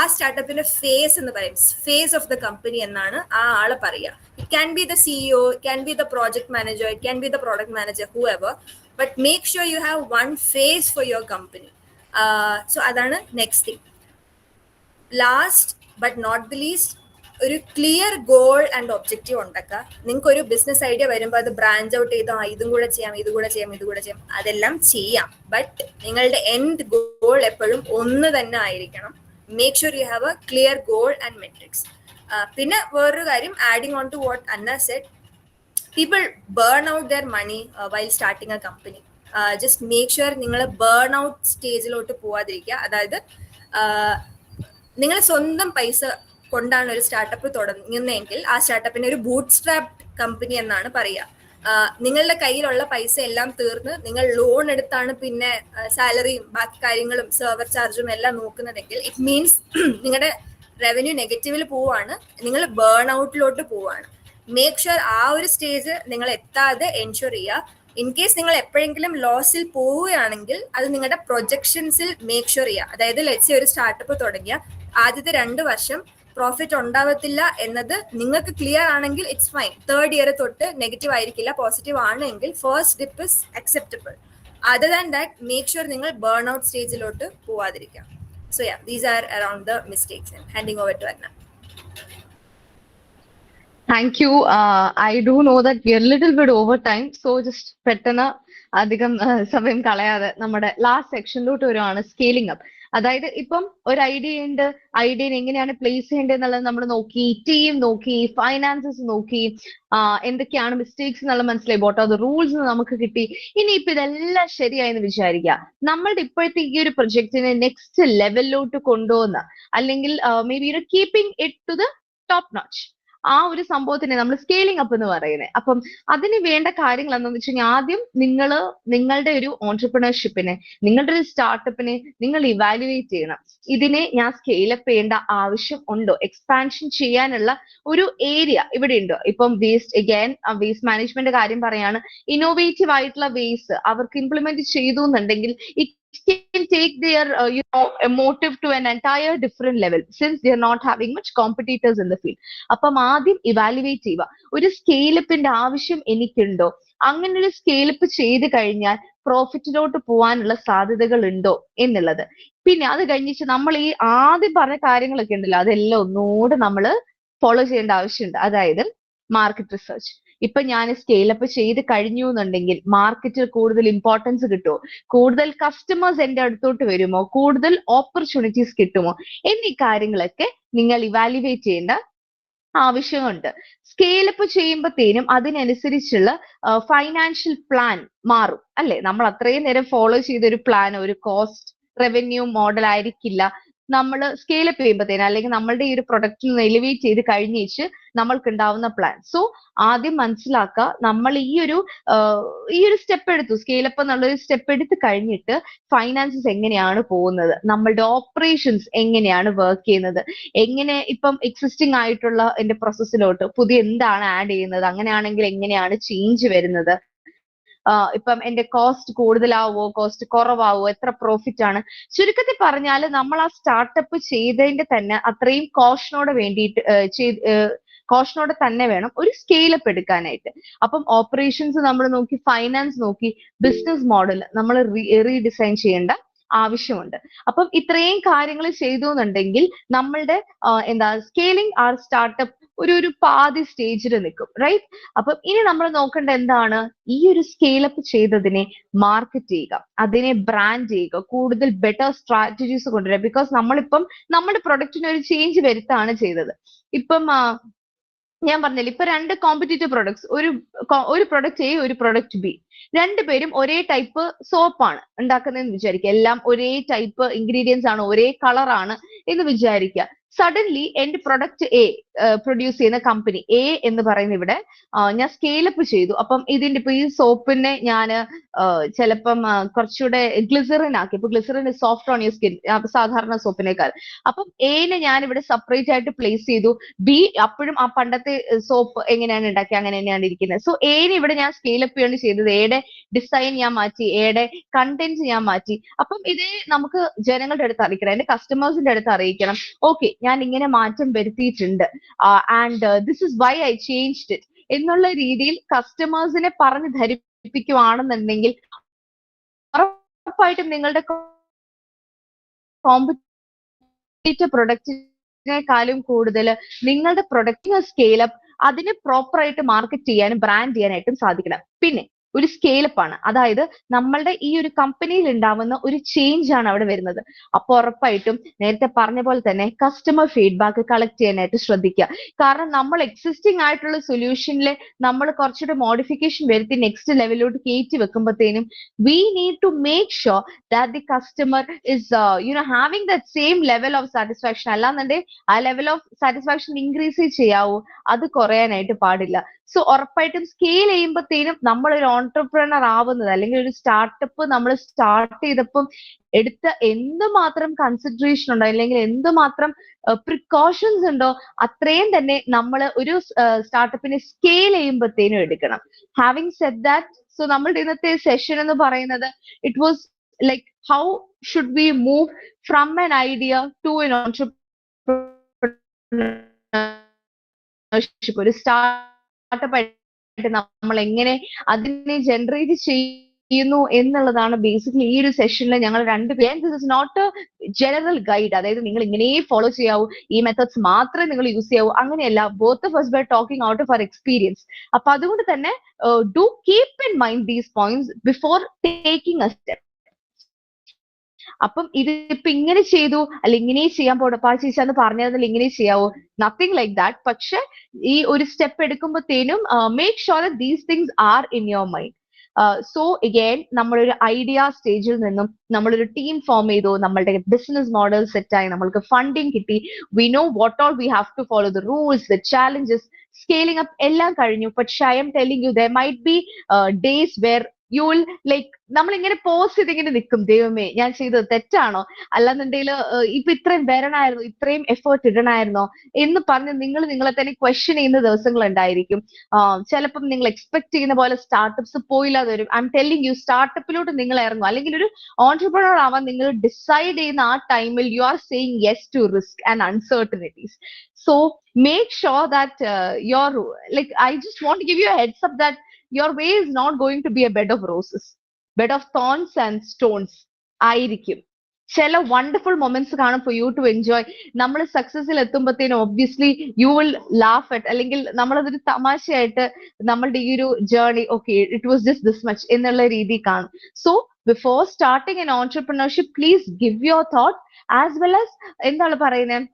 ആ സ്റ്റാർട്ടപ്പിന്റെ face എന്ന് പറയും, face of the company എന്നാണ് ആ ആളെ പറയുക. It can be the CEO, it can be the project manager, it can be the product manager, who ever, but make sure you have one face for your company. So അതാണ് next thing. Last but not the least, ഒരു clear goal and objective ഉണ്ടാക്കുക. നിങ്ങൾക്ക് ഒരു business idea വരുമ്പോൾ അത് branch out ചെയ്തോ ഇതും കൂടെ ചെയ്യാം, ഇതുകൂടെ ചെയ്യാം, ഇതുകൂടെ ചെയ്യാം, അതെല്ലാം ചെയ്യാം. ബട്ട് നിങ്ങളുടെ എൻഡ് ഗോൾ എപ്പോഴും ഒന്ന് തന്നെ ആയിരിക്കണം. Make sure you have a clear goal and metrics. പിന്നെ വേറൊരു കാര്യം, adding on to what Anna said, people burn out their money while starting a company. Just make sure നിങ്ങൾ ബേൺ ഔട്ട് സ്റ്റേജിലോട്ട് പോവാതിരിക്കുക. അതായത് നിങ്ങൾ സ്വന്തം പൈസ കൊണ്ടാണ് ഒരു സ്റ്റാർട്ടപ്പ് തുടങ്ങുന്നതെങ്കിൽ ആ സ്റ്റാർട്ടപ്പിന് ഒരു ബൂട്ട് സ്ട്രാപ്ഡ് കമ്പനി എന്നാണ് പറയുക. നിങ്ങളുടെ കയ്യിലുള്ള പൈസ എല്ലാം തീർന്ന് നിങ്ങൾ ലോൺ എടുത്താണ് പിന്നെ സാലറിയും ബാക്കി കാര്യങ്ങളും സെർവർ ചാർജും എല്ലാം നോക്കുന്നതെങ്കിൽ ഇറ്റ് മീൻസ് നിങ്ങളുടെ റവന്യൂ നെഗറ്റീവിൽ പോവാണ്, നിങ്ങൾ ബേൺ ഔട്ടിലോട്ട് പോവാണ്. മേക്ക് ഷുവർ ആ ഒരു സ്റ്റേജ് നിങ്ങൾ എത്താതെ എൻഷുർ ചെയ്യുക. ഇൻ കേസ് നിങ്ങൾ എപ്പോഴെങ്കിലും ലോസിൽ പോവുകയാണെങ്കിൽ അത് നിങ്ങളുടെ പ്രൊജക്ഷൻസിൽ മേക്ക് ഷുവർ ചെയ്യുക. അതായത് ലെറ്റ്സ് ഒരു സ്റ്റാർട്ടപ്പ് തുടങ്ങിയ ആദ്യത്തെ 2 വർഷം പ്രോഫിറ്റ് ഉണ്ടാവത്തില്ല എന്നത് നിങ്ങൾക്ക് ക്ലിയർ ആണെങ്കിൽ ഇറ്റ്സ് ഫൈൻ. 3rd ഇയർ തൊട്ട് നെഗറ്റീവ് ആയിരിക്കില്ല, പോസിറ്റീവ് ആണെങ്കിൽ first dip is acceptable. Other than that make sure നിങ്ങൾ ബേൺ ഔട്ട് സ്റ്റേജിലോട്ട് പോവാതിരിക്കുക. So yeah, these are around the mistakes. Handing over to Anna. Thank you. I do know that we are a little bit over time, so just പെട്ടെന്ന് അധികം സമയം കളയാതെ നമ്മുടെ last സെക്ഷനിലോട്ട് വരുവാണ്, scaling up. അതായത് ഇപ്പം ഒരു ഐഡിയ ഉണ്ട്, ഐഡിയനെ എങ്ങനെയാണ് പ്ലേസ് ചെയ്യേണ്ടത് എന്നുള്ളത് നമ്മൾ നോക്കി, ടീം നോക്കി, ഫൈനാൻസസ് നോക്കി, എന്തൊക്കെയാണ് മിസ്റ്റേക്സ് എന്നുള്ള മനസ്സിലായി, വാട്ട് ആർ ദ റൂൾസ് നമുക്ക് കിട്ടി. ഇനിയിപ്പോ ഇതെല്ലാം ശരിയായെന്ന് വിചാരിക്കുക, നമ്മളുടെ ഇപ്പോഴത്തെ ഈ ഒരു പ്രൊജക്ടിനെ നെക്സ്റ്റ് ലെവലിലോട്ട് കൊണ്ടുപോകുന്ന, അല്ലെങ്കിൽ maybe keeping it to the top notch, ആ ഒരു സംഭവത്തിനെ നമ്മൾ സ്കെയിലിംഗ് അപ്പ് എന്ന് പറയുന്നത്. അപ്പം അതിന് വേണ്ട കാര്യങ്ങൾ എന്താണെന്ന് വെച്ച് കഴിഞ്ഞാൽ, ആദ്യം നിങ്ങളുടെ ഒരു ഓൺട്രപ്രണർഷിപ്പിനെ, നിങ്ങളുടെ ഒരു സ്റ്റാർട്ടപ്പിനെ നിങ്ങൾ ഇവാലുവേറ്റ് ചെയ്യണം. ഇതിനെ ഞാൻ സ്കെയിലപ്പ് ചെയ്യേണ്ട ആവശ്യം ഉണ്ടോ, എക്സ്പാൻഷൻ ചെയ്യാനുള്ള ഒരു ഏരിയ ഇവിടെ ഉണ്ടോ. ഇപ്പം വേസ്റ്റ് മാനേജ്മെന്റ് കാര്യം പറയാണ്, ഇന്നോവേറ്റീവ് ആയിട്ടുള്ള വേസ് അവർക്ക് ഇംപ്ലിമെന്റ് ചെയ്തു എന്നുണ്ടെങ്കിൽ can take their motive to an entire different level, since they are not having much competitors in the field. അപ്പം ആദ്യം ഇവാലുവേറ്റ് ചെയ്യുക, ഒരു സ്കെയിലപ്പിന്റെ ആവശ്യം എനിക്കുണ്ടോ, അങ്ങനെ ഒരു സ്കെയിലപ്പ് ചെയ്ത് കഴിഞ്ഞാൽ പ്രോഫിറ്റിലോട്ട് പോകാനുള്ള സാധ്യതകൾ ഉണ്ടോ എന്നുള്ളത്. പിന്നെ അത് കഴിഞ്ഞിട്ട് നമ്മൾ ഈ ആദ്യം പറഞ്ഞ കാര്യങ്ങളൊക്കെ ഉണ്ടല്ലോ, അതെല്ലാം ഒന്നുകൂടെ നമ്മൾ ഫോളോ ചെയ്യേണ്ട ആവശ്യമുണ്ട്. അതായത് മാർക്കറ്റ് റിസർച്ച്. ഇപ്പൊ ഞാൻ സ്കെയിലപ്പ് ചെയ്ത് കഴിഞ്ഞു എന്നുണ്ടെങ്കിൽ മാർക്കറ്റിൽ കൂടുതൽ ഇമ്പോർട്ടൻസ് കിട്ടുമോ, കൂടുതൽ കസ്റ്റമേഴ്സ് എന്റെ അടുത്തോട്ട് വരുമോ, കൂടുതൽ ഓപ്പർച്യൂണിറ്റീസ് കിട്ടുമോ എന്നീ കാര്യങ്ങളൊക്കെ നിങ്ങൾ ഇവാലുവേറ്റ് ചെയ്യേണ്ട ആവശ്യമുണ്ട്. സ്കെയിലപ്പ് ചെയ്യുമ്പോഴത്തേനും അതിനനുസരിച്ചുള്ള ഫൈനാൻഷ്യൽ പ്ലാൻ മാറും അല്ലെ. നമ്മൾ അത്രയും നേരം ഫോളോ ചെയ്തൊരു പ്ലാൻ, ഒരു കോസ്റ്റ് റവന്യൂ മോഡൽ ആയിരിക്കില്ല നമ്മൾ സ്കെയിലപ്പ് ചെയ്യുമ്പോഴത്തേനും, അല്ലെങ്കിൽ നമ്മളുടെ ഈ ഒരു പ്രൊഡക്റ്റിൽ എലിവേറ്റ് ചെയ്ത് കഴിഞ്ഞേച്ച് നമ്മൾക്ക് ഉണ്ടാവുന്ന പ്ലാൻ. സോ ആദ്യം മനസ്സിലാക്കുക, നമ്മൾ ഈ ഒരു സ്റ്റെപ്പ് എടുത്തു, സ്കെയിലപ്പ് എന്നുള്ളൊരു സ്റ്റെപ്പ് എടുത്ത് കഴിഞ്ഞിട്ട് ഫൈനാൻസസ് എങ്ങനെയാണ് പോകുന്നത്, നമ്മളുടെ ഓപ്പറേഷൻസ് എങ്ങനെയാണ് വർക്ക് ചെയ്യുന്നത്, എങ്ങനെ ഇപ്പം എക്സിസ്റ്റിംഗ് ആയിട്ടുള്ള എന്റെ പ്രോസസ്സിലോട്ട് പുതിയ എന്താണ് ആഡ് ചെയ്യുന്നത്, അങ്ങനെയാണെങ്കിൽ എങ്ങനെയാണ് ചേഞ്ച് വരുന്നത്, ഇപ്പം എന്റെ കോസ്റ്റ് കൂടുതലാവോ, കോസ്റ്റ് കുറവാവോ, എത്ര പ്രോഫിറ്റ് ആണ്. ചുരുക്കത്തിൽ പറഞ്ഞാൽ നമ്മൾ ആ സ്റ്റാർട്ടപ്പ് ചെയ്തതിന്റെ തന്നെ അത്രയും കോഷനോടെ തന്നെ വേണം ഒരു സ്കെയിലപ്പ് എടുക്കാനായിട്ട്. അപ്പം ഓപ്പറേഷൻസ് നമ്മൾ നോക്കി, ഫൈനാൻസ് നോക്കി, ബിസിനസ് മോഡൽ നമ്മൾ റീഡിസൈൻ ചെയ്യേണ്ട ആവശ്യമുണ്ട്. അപ്പം ഇത്രയും കാര്യങ്ങൾ ചെയ്തു എന്നുണ്ടെങ്കിൽ നമ്മളുടെ സ്കെയിലിംഗ് ആർ സ്റ്റാർട്ടപ്പ് ഒരു പാതി സ്റ്റേജിൽ നിൽക്കും, റൈറ്റ്. അപ്പം ഇനി നമ്മൾ നോക്കേണ്ട എന്താണ്, ഈ ഒരു സ്കെയിലപ്പ് ചെയ്തതിനെ മാർക്കറ്റ് ചെയ്യുക, അതിനെ ബ്രാൻഡ് ചെയ്യുക, കൂടുതൽ ബെറ്റർ സ്ട്രാറ്റജീസ് കൊണ്ടുവരിക. ബിക്കോസ് നമ്മളിപ്പം നമ്മുടെ പ്രൊഡക്റ്റിന് ഒരു ചേഞ്ച് വരുത്താണ് ചെയ്തത്. ഇപ്പം ഞാൻ പറഞ്ഞില്ല, ഇപ്പൊ 2 കോമ്പറ്റീറ്റീവ് പ്രൊഡക്ട്സ്, ഒരു പ്രൊഡക്റ്റ് എ, ഒരു പ്രൊഡക്റ്റ് ബി, രണ്ടുപേരും ഒരേ ടൈപ്പ് സോപ്പാണ് ഉണ്ടാക്കുന്നതെന്ന് വിചാരിക്കുക, എല്ലാം ഒരേ ടൈപ്പ് ഇൻഗ്രീഡിയൻസ് ആണ്, ഒരേ കളറാണ് എന്ന് വിചാരിക്കുക. സഡൻലി എന്റെ പ്രൊഡക്റ്റ് എ പ്രൊഡ്യൂസ് ചെയ്യുന്ന കമ്പനി എ എന്ന് പറയുന്ന ഇവിടെ ഞാൻ സ്കെയിലപ്പ് ചെയ്തു. അപ്പം ഇതിന്റെ ഇപ്പൊ ഈ സോപ്പിനെ ഞാൻ ചിലപ്പം കുറച്ചുകൂടെ ഗ്ലിസറിൻ ആക്കി. ഇപ്പൊ glycerin soft on your skin സാധാരണ സോപ്പിനേക്കാൾ. അപ്പം എനെ ഞാൻ ഇവിടെ സെപ്പറേറ്റ് ആയിട്ട് പ്ലേസ് ചെയ്തു. ബി അപ്പോഴും ആ പണ്ടത്തെ സോപ്പ് എങ്ങനെയാണ് ഉണ്ടാക്കി അങ്ങനെ തന്നെയാണ് ഇരിക്കുന്നത്. സോ എനെ ഇവിടെ ഞാൻ സ്കെയിലപ്പ് ചെയ്യാണ് ചെയ്തത്. എയുടെ ഡിസൈൻ ഞാൻ മാറ്റി, എയുടെ കണ്ടന്റ്സ് ഞാൻ മാറ്റി. അപ്പം ഇത് നമുക്ക് ജനങ്ങളുടെ അടുത്ത് അറിയിക്കണം, എന്റെ കസ്റ്റമേഴ്സിന്റെ അടുത്ത് അറിയിക്കണം, ഓക്കെ ഞാൻ ഇങ്ങനെ മാറ്റം വരുത്തിയിട്ടുണ്ട്, and this is why I changed it എന്നുള്ള രീതിയിൽ കസ്റ്റമേഴ്സിനെ പറഞ്ഞ് ധരിപ്പിക്കുവാണെന്നുണ്ടെങ്കിൽ ഉറപ്പായിട്ടും നിങ്ങളുടെ കോമ്പറ്റീറ്റീവ് പ്രൊഡക്റ്റിനെക്കാളും കൂടുതൽ നിങ്ങളുടെ പ്രൊഡക്റ്റിന് സ്കെയിലപ്പ് അതിനെ പ്രോപ്പറായിട്ട് മാർക്കറ്റ് ചെയ്യാനും ബ്രാൻഡ് ചെയ്യാനായിട്ടും സാധിക്കണം. പിന്നെ ഒരു സ്കെയിലപ്പ് ആണ്, അതായത് നമ്മളുടെ ഈ ഒരു കമ്പനിയിൽ ഉണ്ടാവുന്ന ഒരു ചേഞ്ച് ആണ് അവിടെ വരുന്നത്. അപ്പൊ ഉറപ്പായിട്ടും നേരത്തെ പറഞ്ഞ പോലെ തന്നെ കസ്റ്റമർ ഫീഡ്ബാക്ക് കളക്ട് ചെയ്യാനായിട്ട് ശ്രദ്ധിക്കുക. കാരണം നമ്മൾ എക്സിസ്റ്റിംഗ് ആയിട്ടുള്ള സൊല്യൂഷനിൽ നമ്മൾ കുറച്ചുകൂടെ മോഡിഫിക്കേഷൻ വരുത്തി നെക്സ്റ്റ് ലെവലിലോട്ട് കയറ്റി വെക്കുമ്പോഴത്തേനും we need to make sure that the customer is having that same level of satisfaction. അല്ലാന്നുണ്ടെങ്കിൽ ആ ലെവൽ ഓഫ് സാറ്റിസ്ഫാക്ഷൻ ഇൻക്രീസ് ചെയ്യാവൂ, അത് കുറയാനായിട്ട് പാടില്ല. സോ ഉറപ്പായിട്ടും സ്കെയിൽ ചെയ്യുമ്പോഴത്തേനും നമ്മളൊരു ഓൺടർപ്രണർ ആവുന്നത് അല്ലെങ്കിൽ ഒരു സ്റ്റാർട്ടപ്പ് നമ്മൾ സ്റ്റാർട്ട് ചെയ്തപ്പം എടുത്ത എന്തുമാത്രം കൺസിഡറേഷൻ ഉണ്ടോ അല്ലെങ്കിൽ എന്തുമാത്രം പ്രിക്കോഷൻസ് ഉണ്ടോ അത്രയും തന്നെ നമ്മൾ ഒരു സ്റ്റാർട്ടപ്പിനെ സ്കെയിൽ ചെയ്യുമ്പോഴത്തേനും എടുക്കണം. ഹാവിങ് സെഡ് ദാറ്റ്, സോ നമ്മളുടെ ഇന്നത്തെ സെഷൻ എന്ന് പറയുന്നത് it was like how should we move from an idea to an entrepreneurship. ഒരു സ്റ്റാർട്ടപ്പ് ആയിട്ട് നമ്മൾ എങ്ങനെ അതിനെ ജനറേറ്റ് ചെയ്യുന്നു എന്നുള്ളതാണ് ബേസിക്കലി ഈ ഒരു സെഷനിൽ ഞങ്ങൾ രണ്ടുപേരും. This is not a general guide, അതായത് നിങ്ങൾ ഇങ്ങനെ ഫോളോ ചെയ്യാവൂ, ഈ മെത്തേഡ്സ് മാത്രമേ നിങ്ങൾ യൂസ് ചെയ്യാവൂ, അങ്ങനെയല്ല. Both of us were talking out of our experience. അപ്പൊ അതുകൊണ്ട് തന്നെ do keep in mind these points before taking A step. അപ്പം ഇതിപ്പോ ഇങ്ങനെ ചെയ്തു അല്ല ഇങ്ങനെ ചെയ്യാൻ ചേച്ചി പറഞ്ഞതിൽ ഇങ്ങനെ ചെയ്യാവോ, നത്തിങ് ലൈക്ക് ദാറ്റ്. പക്ഷെ ഈ ഒരു സ്റ്റെപ്പ് എടുക്കുമ്പോഴത്തേനും make sure that these things are in your mind. So again നമ്മളൊരു ഐഡിയ സ്റ്റേജിൽ നിന്നും നമ്മളൊരു ടീം ഫോം ചെയ്തു, നമ്മളുടെ ബിസിനസ് മോഡൽ സെറ്റായി, നമ്മൾക്ക് ഫണ്ടിങ് കിട്ടി, we know what all we have to follow, the rules, the challenges, scaling up എല്ലാം കഴിഞ്ഞു. പക്ഷെ I'm telling you there might be days where you will like നമ്മളിങ്ങനെ post ചെയ്തിങ്ങനെ നിൽക്കും, ദൈവമേ ഞാൻ ചെയ്തത് തെറ്റാണോ, അല്ലാന്നുണ്ടെങ്കിൽ ഇപ്പൊ ഇത്രയും വരണമായിരുന്നു, ഇത്രയും എഫേർട്ട് ഇടണമായിരുന്നോ എന്ന് പറഞ്ഞ് നിങ്ങൾ നിങ്ങളെ തന്നെ ക്വസ്റ്റ്യൻ ചെയ്യുന്ന ദിവസങ്ങൾ ഉണ്ടായിരിക്കും. ചിലപ്പം നിങ്ങൾ എക്സ്പെക്ട് ചെയ്യുന്ന പോലെ സ്റ്റാർട്ടപ്സ് പോയില്ലാതെ വരും. ഐ എം ടെല്ലിങ് യു, സ്റ്റാർട്ടപ്പിലോട്ട് നിങ്ങൾ ഇറങ്ങും അല്ലെങ്കിൽ ഒരു ഓൺട്രപ്രണർ ആവാൻ നിങ്ങൾ ഡിസൈഡ് ചെയ്യുന്ന ആ ടൈമിൽ you are saying yes to risk and uncertainties. So make sure that I just want to give you a heads up that your way is not going to be a bed of roses. Bed of thorns and stones ആയിരിക്കും. ചില wonderful moments കാണും for you to enjoy. നമ്മൾ സക്സസിൽ എത്തുമ്പോഴത്തേനും obviously you will laugh at, അല്ലെങ്കിൽ നമ്മളതൊരു തമാശയായിട്ട് നമ്മളുടെ ഈ ഒരു journey okay it was just this much എന്നുള്ള രീതി കാണും. So before starting an entrepreneurship please give your thought as well as എന്താണ് പറയുന്നത്,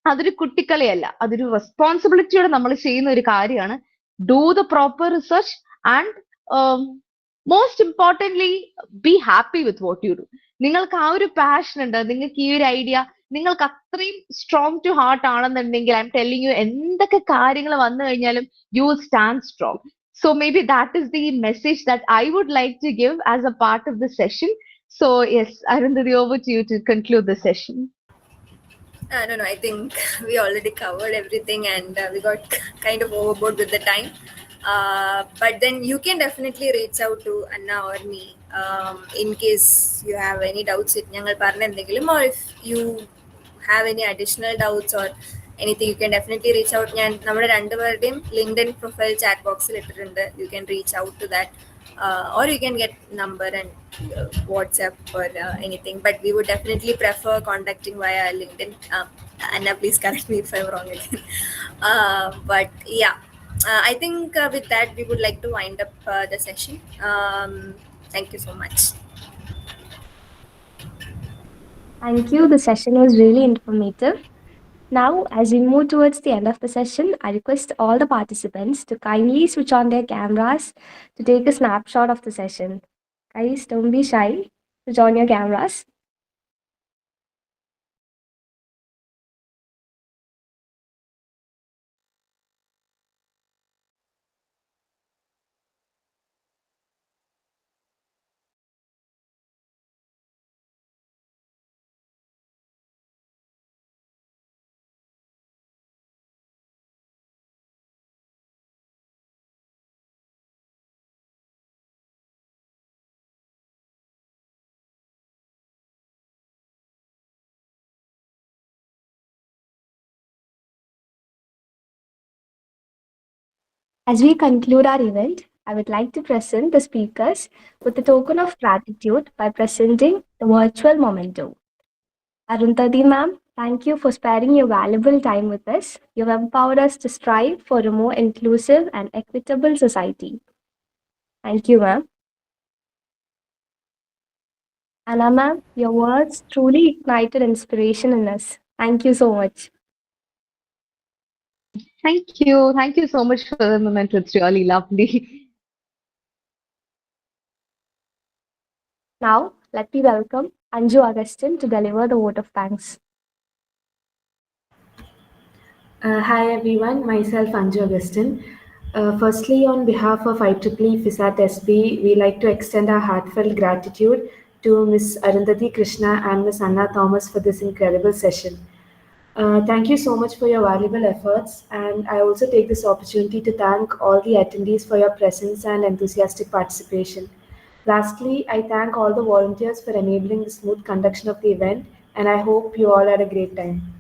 അതൊരു കുട്ടിക്കളിയല്ല, അതൊരു റെസ്പോൺസിബിലിറ്റിയോടെ നമ്മൾ ചെയ്യുന്ന ഒരു കാര്യമാണ്. Do the proper research and most importantly be happy with what you do. നിങ്ങൾക്ക് ആ ഒരു പാഷൻ ഉണ്ട്, നിങ്ങൾക്ക് ഈ ഒരു ഐഡിയ നിങ്ങൾക്ക് അത്രയും സ്ട്രോങ് ടു ഹാർട്ട് ആണെന്നുണ്ടെങ്കിൽ ഐ എം ടെല്ലിങ് യു എന്തൊക്കെ കാര്യങ്ങൾ വന്നു കഴിഞ്ഞാലും you will stand strong. So maybe that is the message that I would like to give as a part of the session. So yes, Arundhati, over to you to conclude the session. No, I think we already covered everything and we got kind of overboard with the time. But then you can definitely reach out to Anna or me in case you have any doubts with ഞങ്ങൾ പറഞ്ഞ എന്തെങ്കിലും, or if you have any additional doubts or anything, you can definitely reach out. ഞാൻ നമ്മുടെ രണ്ടുപേരുടെയും LinkedIn profile chat ബോക്സിൽ ഇട്ടിട്ടുണ്ട്. You can reach out to that. Or you can get number and WhatsApp or anything, but we would definitely prefer contacting via LinkedIn. Anna, please correct me if I'm wrong again. But yeah, I think with that we would like to wind up the session. Thank you so much. Thank you. The session was really informative. Now, as we move towards the end of the session, I request all the participants to kindly switch on their cameras to take a snapshot of the session. Guys, don't be shy. Switch on your cameras. As we conclude our event, I would like to present the speakers with a token of gratitude by presenting the virtual memento. Arundhati ma'am, thank you for sparing your valuable time with us. You've empowered us to strive for a more inclusive and equitable society. Thank you, ma'am. Anna ma'am, your words truly ignited inspiration in us. Thank you so much. Thank you. Thank you so much for the moment. It's really lovely. Now, let me welcome Anju Augustine to deliver the vote of thanks. Hi everyone, myself Anju Augustine. Firstly, on behalf of IEEE FISAT SB, we like to extend our heartfelt gratitude to Ms. Arundhati Krishna and Ms. Anna Thomas for this incredible session. Thank you so much for your valuable efforts, and I also take this opportunity to thank all the attendees for your presence and enthusiastic participation. Lastly, I thank all the volunteers for enabling the smooth conduction of the event, and I hope you all had a great time.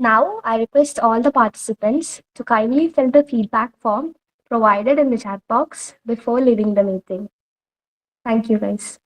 Now, I request all the participants to kindly fill the feedback form provided in the chat box before leaving the meeting. Thank you, guys.